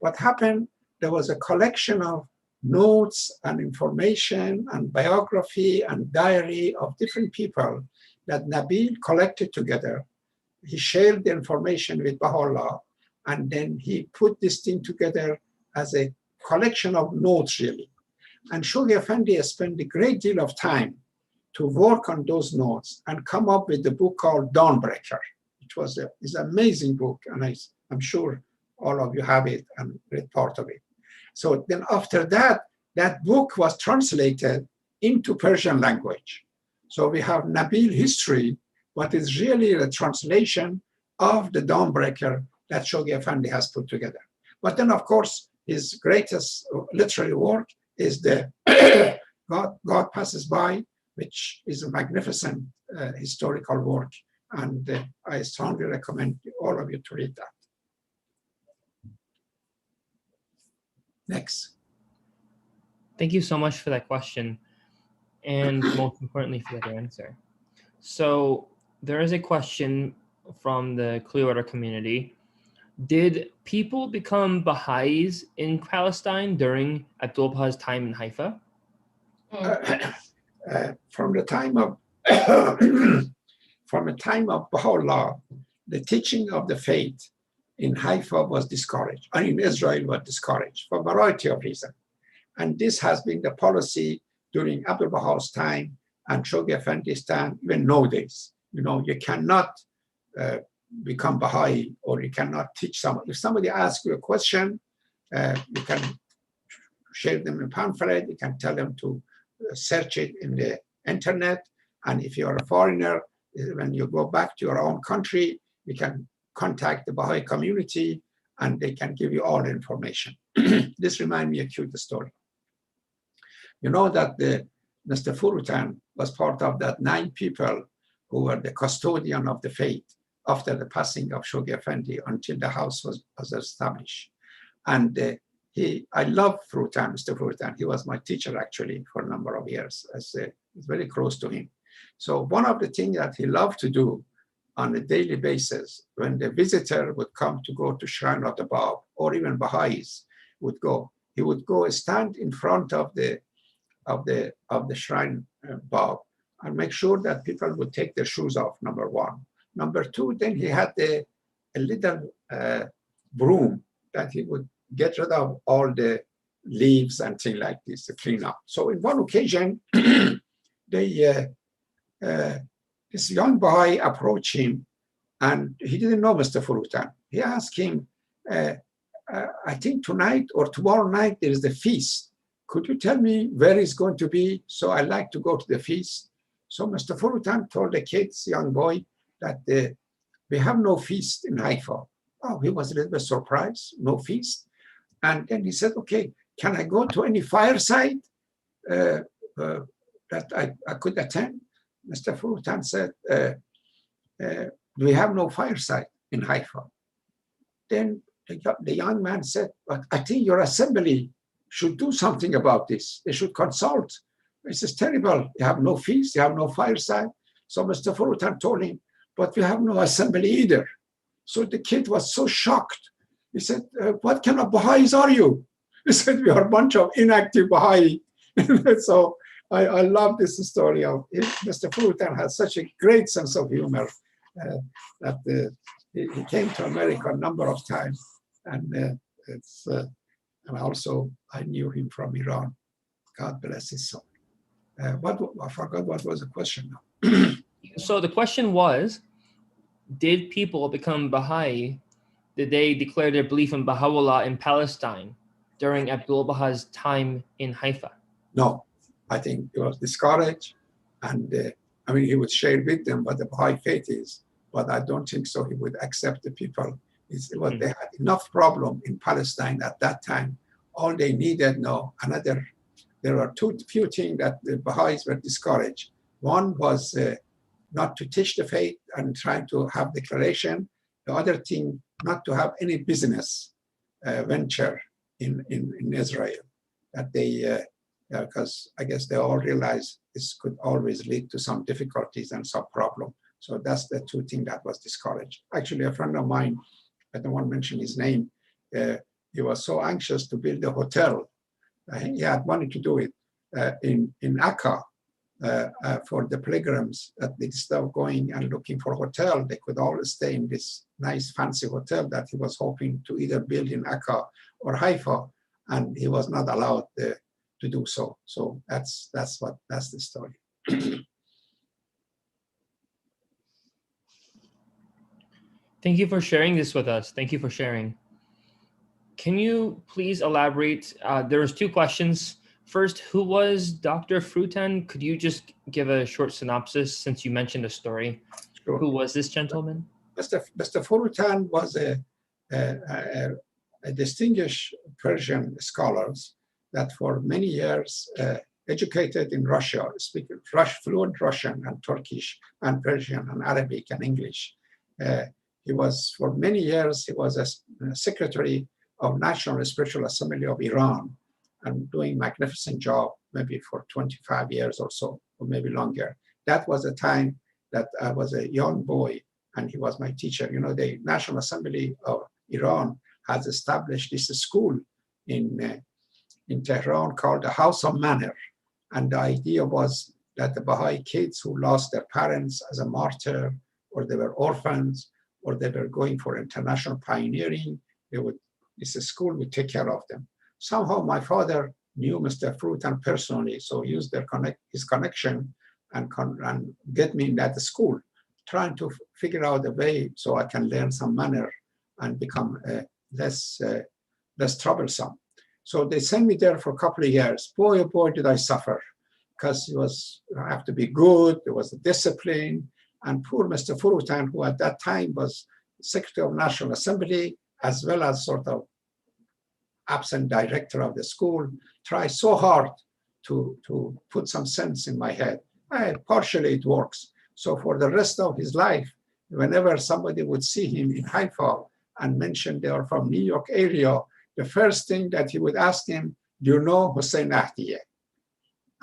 What happened, there was a collection of notes and information and biography and diary of different people that Nabil collected together. He shared the information with Baha'u'llah, and then he put this thing together as a collection of notes, really. And Shoghi Effendi spent a great deal of time to work on those notes and come up with the book called Dawnbreaker. It's an amazing book, and I'm sure all of you have it and read part of it. So then after that, that book was translated into Persian language. So we have Nabil history, but it's really a translation of the Dawnbreaker that Shoghi Effendi has put together. But then, of course, his greatest literary work is the God Passes By, which is a magnificent historical work. And I strongly recommend all of you to read that. Next. Thank you so much for that question, and most importantly for that answer. So there is a question from the Clearwater community. Did people become Baha'is in Palestine during Abdul-Baha's time in Haifa? From the time of from the time of Baha'u'llah, the teaching of the faith in Haifa was discouraged, and in Israel was discouraged for a variety of reasons. And this has been the policy during Abdu'l-Baha's time and Shoghi Effendi's time, even nowadays. You know, you cannot become Baha'i, or you cannot teach someone. If somebody asks you a question, you can share them a pamphlet, you can tell them to search it in the internet. And if you're a foreigner, when you go back to your own country, you can contact the Baha'i community and they can give you all the information. This reminds me of a cute story. You know that Mr. Furutan was part of that 9 people who were the custodian of the faith after the passing of Shoghi Effendi until the house was established. And I love Furutan, Mr. Furutan. He was my teacher actually for a number of years. I was very close to him. So one of the things that he loved to do on a daily basis, when the visitor would come to go to Shrine of the Bab, or even Baha'is would go, he would go stand in front of the Shrine Bab and make sure that people would take their shoes off, number one. Number two, then he had a little broom that he would get rid of all the leaves and things like this to clean up. So in one occasion, this young boy approached him, and he didn't know Mr. Furutan. He asked him, I think tonight or tomorrow night there is the feast. Could you tell me where it's going to be? So I like to go to the feast. So Mr. Furutan told the kids, young boy, that we have no feast in Haifa. Oh, he was a little bit surprised, no feast. And then he said, okay, can I go to any fireside that I could attend? Mr. Furutan said, we have no fireside in Haifa. Then the young man said, but I think your assembly should do something about this. They should consult. This is terrible. You have no feast, you have no fireside. So Mr. Furutan told him, but we have no assembly either. So the kid was so shocked. He said, what kind of Baha'is are you? He said, we are a bunch of inactive Baha'i. So I love this story of Mr. Furutan has such a great sense of humor that he came to America a number of times. And and also I knew him from Iran. God bless his soul. I forgot what was the question now. So the question was, did people become Baha'i? Did they declare their belief in Baha'u'llah in Palestine during Abdul-Baha's time in Haifa? No, I think he was discouraged, and I mean, he would share with them what the Baha'i faith is, but I don't think so he would accept the people. They had enough problem in Palestine at that time. All they needed there are few things that the Baha'is were discouraged. One was not to teach the faith and trying to have declaration. The other thing, not to have any business venture in Israel. That they, because I guess they all realized this could always lead to some difficulties and some problem. So that's the 2 things that was discouraged. Actually, a friend of mine, I don't want to mention his name, he was so anxious to build a hotel. He had wanted to do it in Akka for the pilgrims, that instead of going and looking for a hotel, they could all stay in this nice fancy hotel that he was hoping to either build in Akka or Haifa, and he was not allowed to do so. So that's the story. Thank you for sharing this with us. Thank you for sharing. Can you please elaborate? There was 2 questions. First, who was Dr. Furutan? Could you just give a short synopsis since you mentioned a story? Sure. Who was this gentleman? Mr. Furutan was a distinguished Persian scholar that for many years educated in Russia, speaking fluent Russian and Turkish and Persian and Arabic and English. He was, for many years, he was a secretary of National Spiritual Assembly of Iran, and doing a magnificent job, maybe for 25 years or so, or maybe longer. That was a time that I was a young boy, and he was my teacher. You know, the National Assembly of Iran has established this school in Tehran called the House of Manor. And the idea was that the Baha'i kids who lost their parents as a martyr, or they were orphans, or they were going for international pioneering, this school would take care of them. Somehow my father knew Mr. Frutan personally, so he used his connection and get me in that school, trying to figure out a way so I can learn some manner and become less troublesome. So they sent me there for a couple of years. Boy, oh boy, did I suffer, because I have to be good, there was a discipline, and poor Mr. Frutan, who at that time was Secretary of National Assembly, as well as sort of absent director of the school, tried so hard to put some sense in my head. Partially it works. So for the rest of his life, whenever somebody would see him in Haifa and mention they are from New York area, the first thing that he would ask him, do you know Hussein Ahdiye?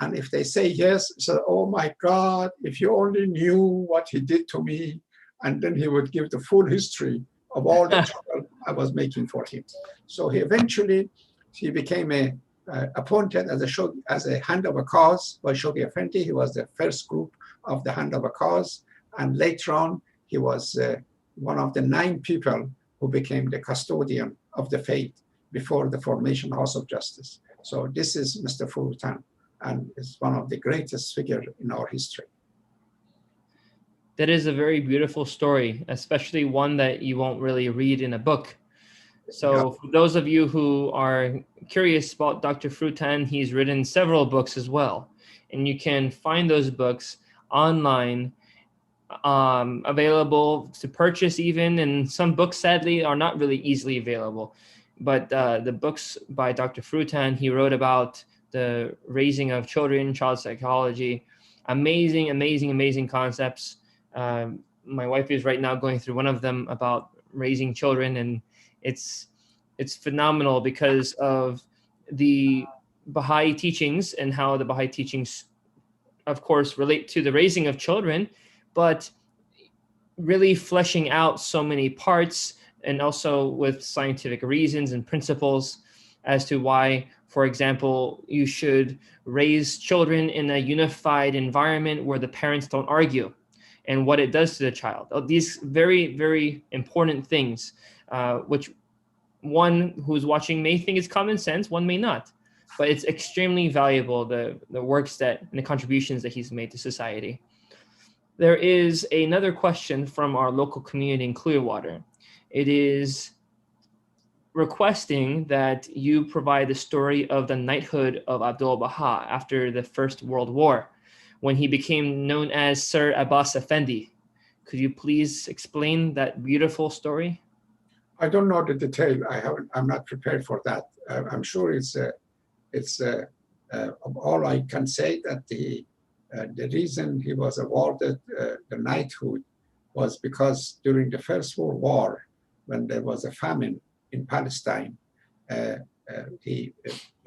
And if they say yes, he said, oh my God, if you only knew what he did to me. And then he would give the full history of all the trouble I was making for him. So he became appointed as a hand of a cause by Shoghi Effendi. He was the first group of the hand of a cause. And later on, he was one of the 9 people who became the custodian of the faith before the formation of House of Justice. So this is Mr. Frutan, and is one of the greatest figures in our history. That is a very beautiful story, especially one that you won't really read in a book. So for those of you who are curious about Dr. Frutan, he's written several books as well. And you can find those books online, available to purchase even. And some books, sadly, are not really easily available. But the books by Dr. Frutan, he wrote about the raising of children, child psychology, amazing, amazing, amazing concepts. My wife is right now going through one of them about raising children, and it's phenomenal because of the Baha'i teachings and how the Baha'i teachings, of course, relate to the raising of children, but really fleshing out so many parts, and also with scientific reasons and principles as to why, for example, you should raise children in a unified environment where the parents don't argue, and what it does to the child. These very, very important things, which one who's watching may think is common sense, one may not, but it's extremely valuable, the works and the contributions that he's made to society. There is another question from our local community in Clearwater. It is requesting that you provide the story of the knighthood of Abdu'l-Baha after the First World War, when he became known as Sir Abbas Effendi. Could you please explain that beautiful story? I don't know the detail. I'm not prepared for that. I'm sure all I can say that the reason he was awarded the knighthood was because during the First World War, when there was a famine in Palestine, he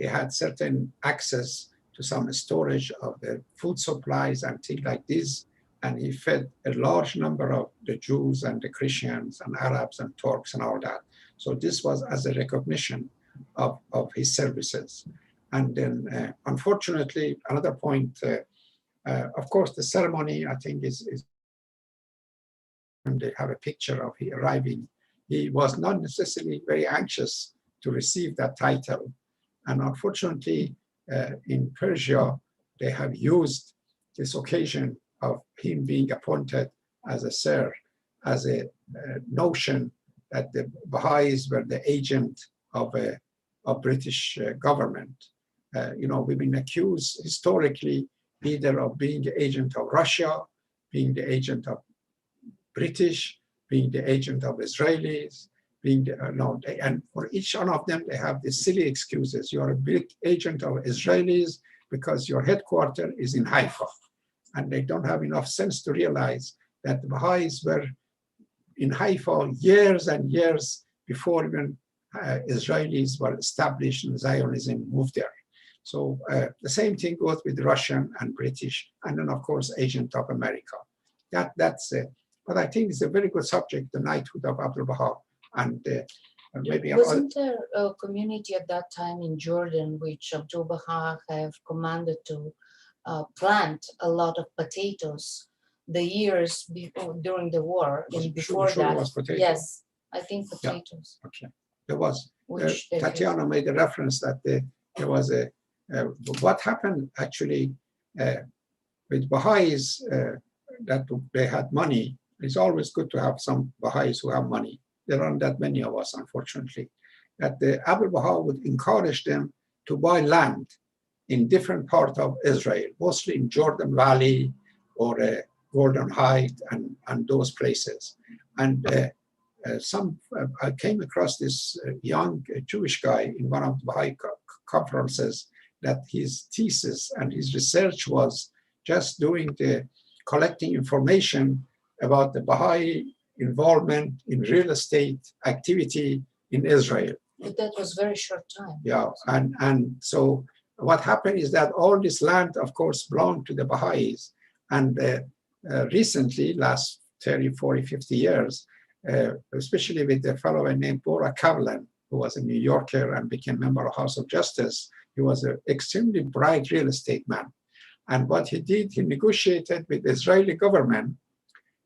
had certain access to some storage of the food supplies and things like this, and he fed a large number of the Jews and the Christians and Arabs and Turks and all that. So this was as a recognition of his services. And then, unfortunately, another point, of course, the ceremony, I think, is when they have a picture of he arriving. He was not necessarily very anxious to receive that title. And unfortunately, in Persia, they have used this occasion of him being appointed as a sir, as a notion that the Baha'is were the agent of British government. We've been accused historically either of being the agent of Russia, being the agent of British, being the agent of Israelis, and for each one of them, they have these silly excuses. You are a big agent of Israelis because your headquarters is in Haifa. And they don't have enough sense to realize that the Baha'is were in Haifa years and years before even Israelis were established and Zionism moved there. So the same thing goes with Russian and British, and then of course, agent of America. That's it. But I think it's a very good subject, the knighthood of Abdul Baha. and maybe Wasn't there a community at that time in Jordan which Abdu'l-Baha have commanded to plant a lot of potatoes the years before, during the war, and before that? Was potato. Yes, I think potatoes. Yeah. Okay, there was. Which Tatiana made a reference that there was a what happened actually with Baha'is that they had money. It's always good to have some Baha'is who have money. There aren't that many of us, unfortunately. That the Abdu'l-Baha would encourage them to buy land in different parts of Israel, mostly in Jordan Valley or Golden Heights and those places. And I came across this young Jewish guy in one of the Baha'i conferences that his thesis and his research was just collecting information about the Baha'i involvement in real estate activity in Israel. But that was very short time. Yeah, and so what happened is that all this land, of course, belonged to the Baha'is. And recently, last 30, 40, 50 years, especially with a fellow named Bora Kavlan, who was a New Yorker and became member of House of Justice. He was an extremely bright real estate man. And what he did, he negotiated with the Israeli government.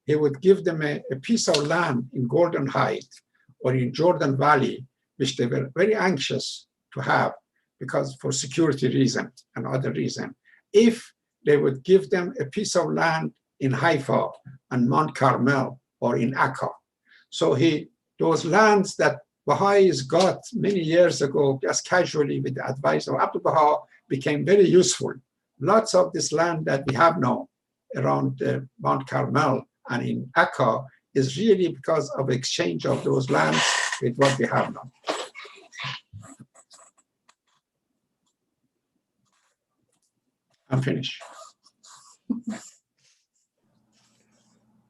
He would give them a piece of land in Golden Heights or in Jordan Valley, which they were very anxious to have because for security reasons and other reasons, if they would give them a piece of land in Haifa and Mount Carmel or in Akka. So those lands that Baha'is got many years ago, just casually with the advice of Abdu'l-Baha, became very useful. Lots of this land that we have now around Mount Carmel and in Akka is really because of exchange of those lands with what we have now. I'm finished.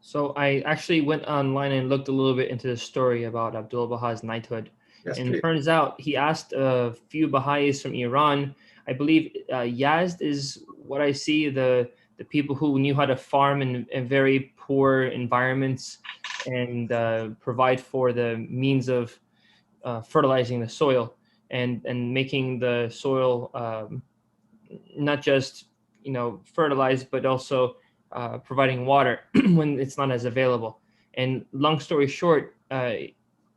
So I actually went online and looked a little bit into the story about Abdu'l-Baha's knighthood. Yes, and please. It turns out he asked a few Baha'is from Iran. I believe Yazd is what I see, the people who knew how to farm in very poor environments and provide for the means of fertilizing the soil and making the soil not just fertilized, but also providing water when it's not as available. And long story short,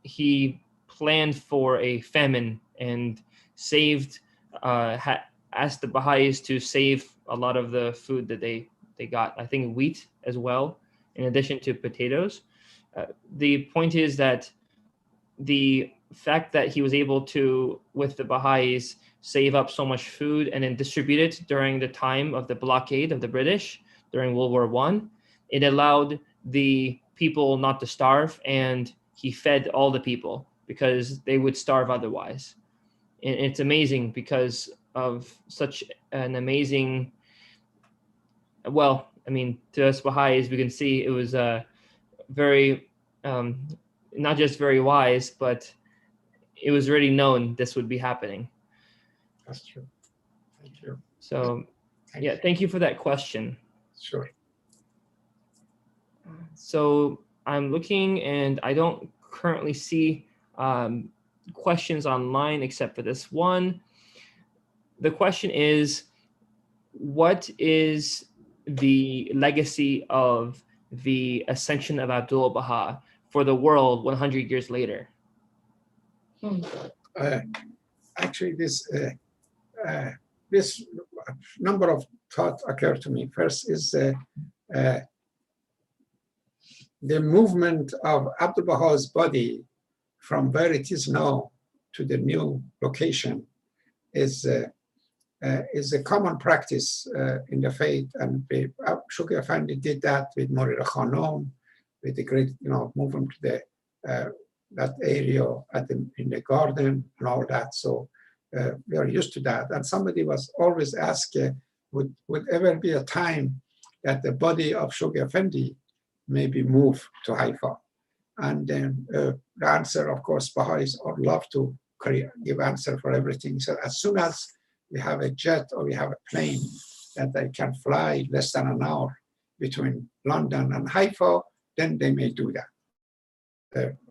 he planned for a famine and asked the Baha'is to save a lot of the food that they got. I think wheat as well, in addition to potatoes. The point is that the fact that he was able to, with the Baha'is, save up so much food and then distribute it during the time of the blockade of the British during World War I, it allowed the people not to starve, and he fed all the people because they would starve otherwise. And it's amazing because of such an amazing, well, I mean, to us Baha'is, we can see it was very, not just very wise, but it was already known this would be happening. That's true. Thank you. So, thank you for that question. Sure. So I'm looking and I don't currently see questions online except for this one. The question is, what is the legacy of the Ascension of Abdul-Baha for the world 100 years later? Actually, this number of thoughts occur to me. First is the movement of Abdu'l-Baha's body from where it is now to the new location is a common practice in the faith, and Shoghi Effendi did that with Morira Khanum, with the great movement to that area in the garden and all that. So we are used to that. And somebody was always asked, would ever be a time that the body of Shoghi Effendi may be moved to Haifa? And then the answer, of course, Baha'is would love to give answer for everything. So as soon as we have a jet or we have a plane that they can fly less than an hour between London and Haifa, then they may do that.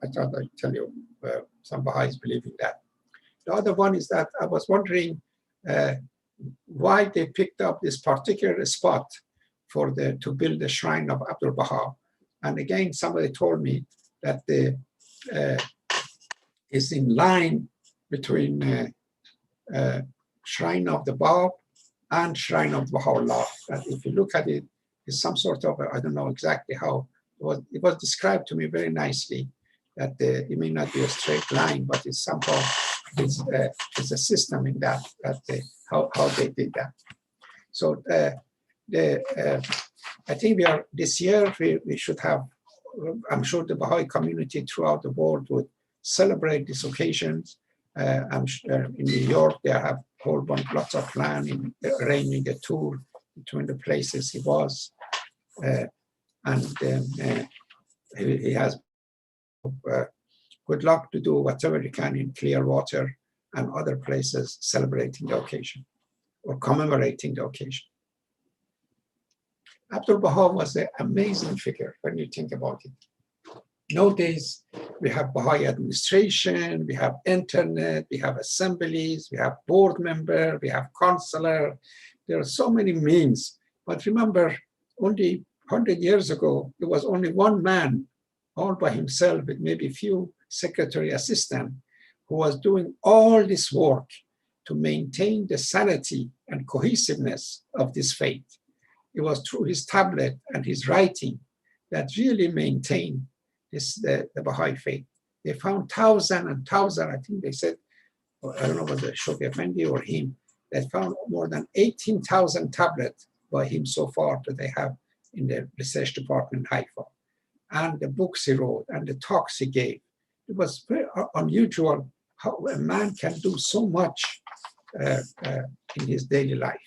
I thought I'd tell you, some Baha'is believe in that. The other one is that I was wondering why they picked up this particular spot to build the shrine of Abdul-Baha. And again, somebody told me that it's in line between Shrine of the Bab and Shrine of Baha'u'llah. That if you look at it, it's some sort of, I don't know exactly how, it was described to me very nicely that it may not be a straight line, but it's somehow, it's a system in that how they did that. So I think this year we should have, I'm sure the Baha'i community throughout the world would celebrate these occasions. I'm sure in New York, they have a whole bunch, lots of plan in arranging a tour between the places he was. He has good luck to do whatever he can in Clearwater and other places celebrating the occasion or commemorating the occasion. Abdul-Baha was an amazing figure when you think about it. Nowadays, we have Baha'i administration, we have internet, we have assemblies, we have board member, we have counselor. There are so many means. But remember, only 100 years ago, there was only one man all by himself with maybe a few secretary assistants who was doing all this work to maintain the sanity and cohesiveness of this faith. It was through his tablet and his writing that really maintained the Baha'i faith. They found thousands and thousands, I think they said, I don't know whether Shoghi Effendi or him, they found more than 18,000 tablets by him so far that they have in the research department in Haifa. And the books he wrote and the talks he gave. It was very unusual how a man can do so much in his daily life.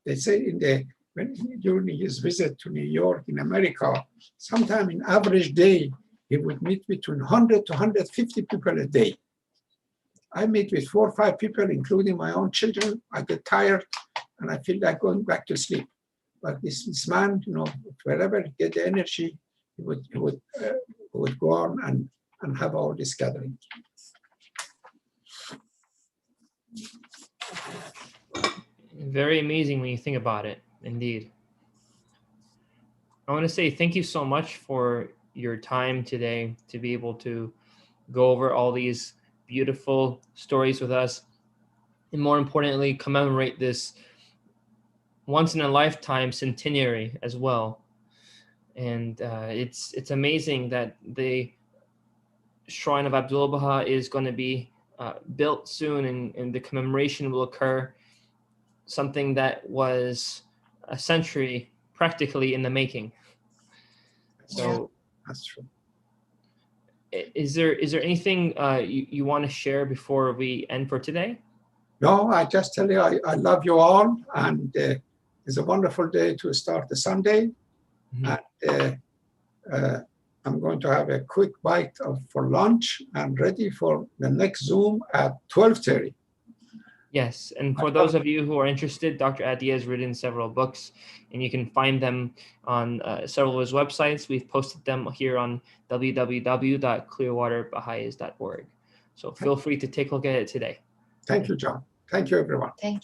They say during his visit to New York in America, sometime in average day, he would meet between 100 to 150 people a day. I meet with 4 or 5 people, including my own children. I get tired and I feel like going back to sleep. But this man, wherever he get the energy, he would go on and have all this gathering. Very amazing when you think about it, indeed. I want to say thank you so much for your time today to be able to go over all these beautiful stories with us, and more importantly, commemorate this once in a lifetime centenary as well. And it's amazing that the Shrine of Abdul-Baha is going to be built soon, and the commemoration will occur, something that was a century practically in the making. So that's true. Is there anything you want to share before we end for today? No, I just tell you I love you all, and it's a wonderful day to start the Sunday. Mm-hmm. And I'm going to have a quick bite for lunch and ready for the next Zoom at 12:30. Yes, and for those of you who are interested, Dr. Adi has written several books, and you can find them on several of his websites. We've posted them here on www.clearwaterbaha'is.org. So feel free to take a look at it today. Thank you, John. Thank you, everyone. Thank you.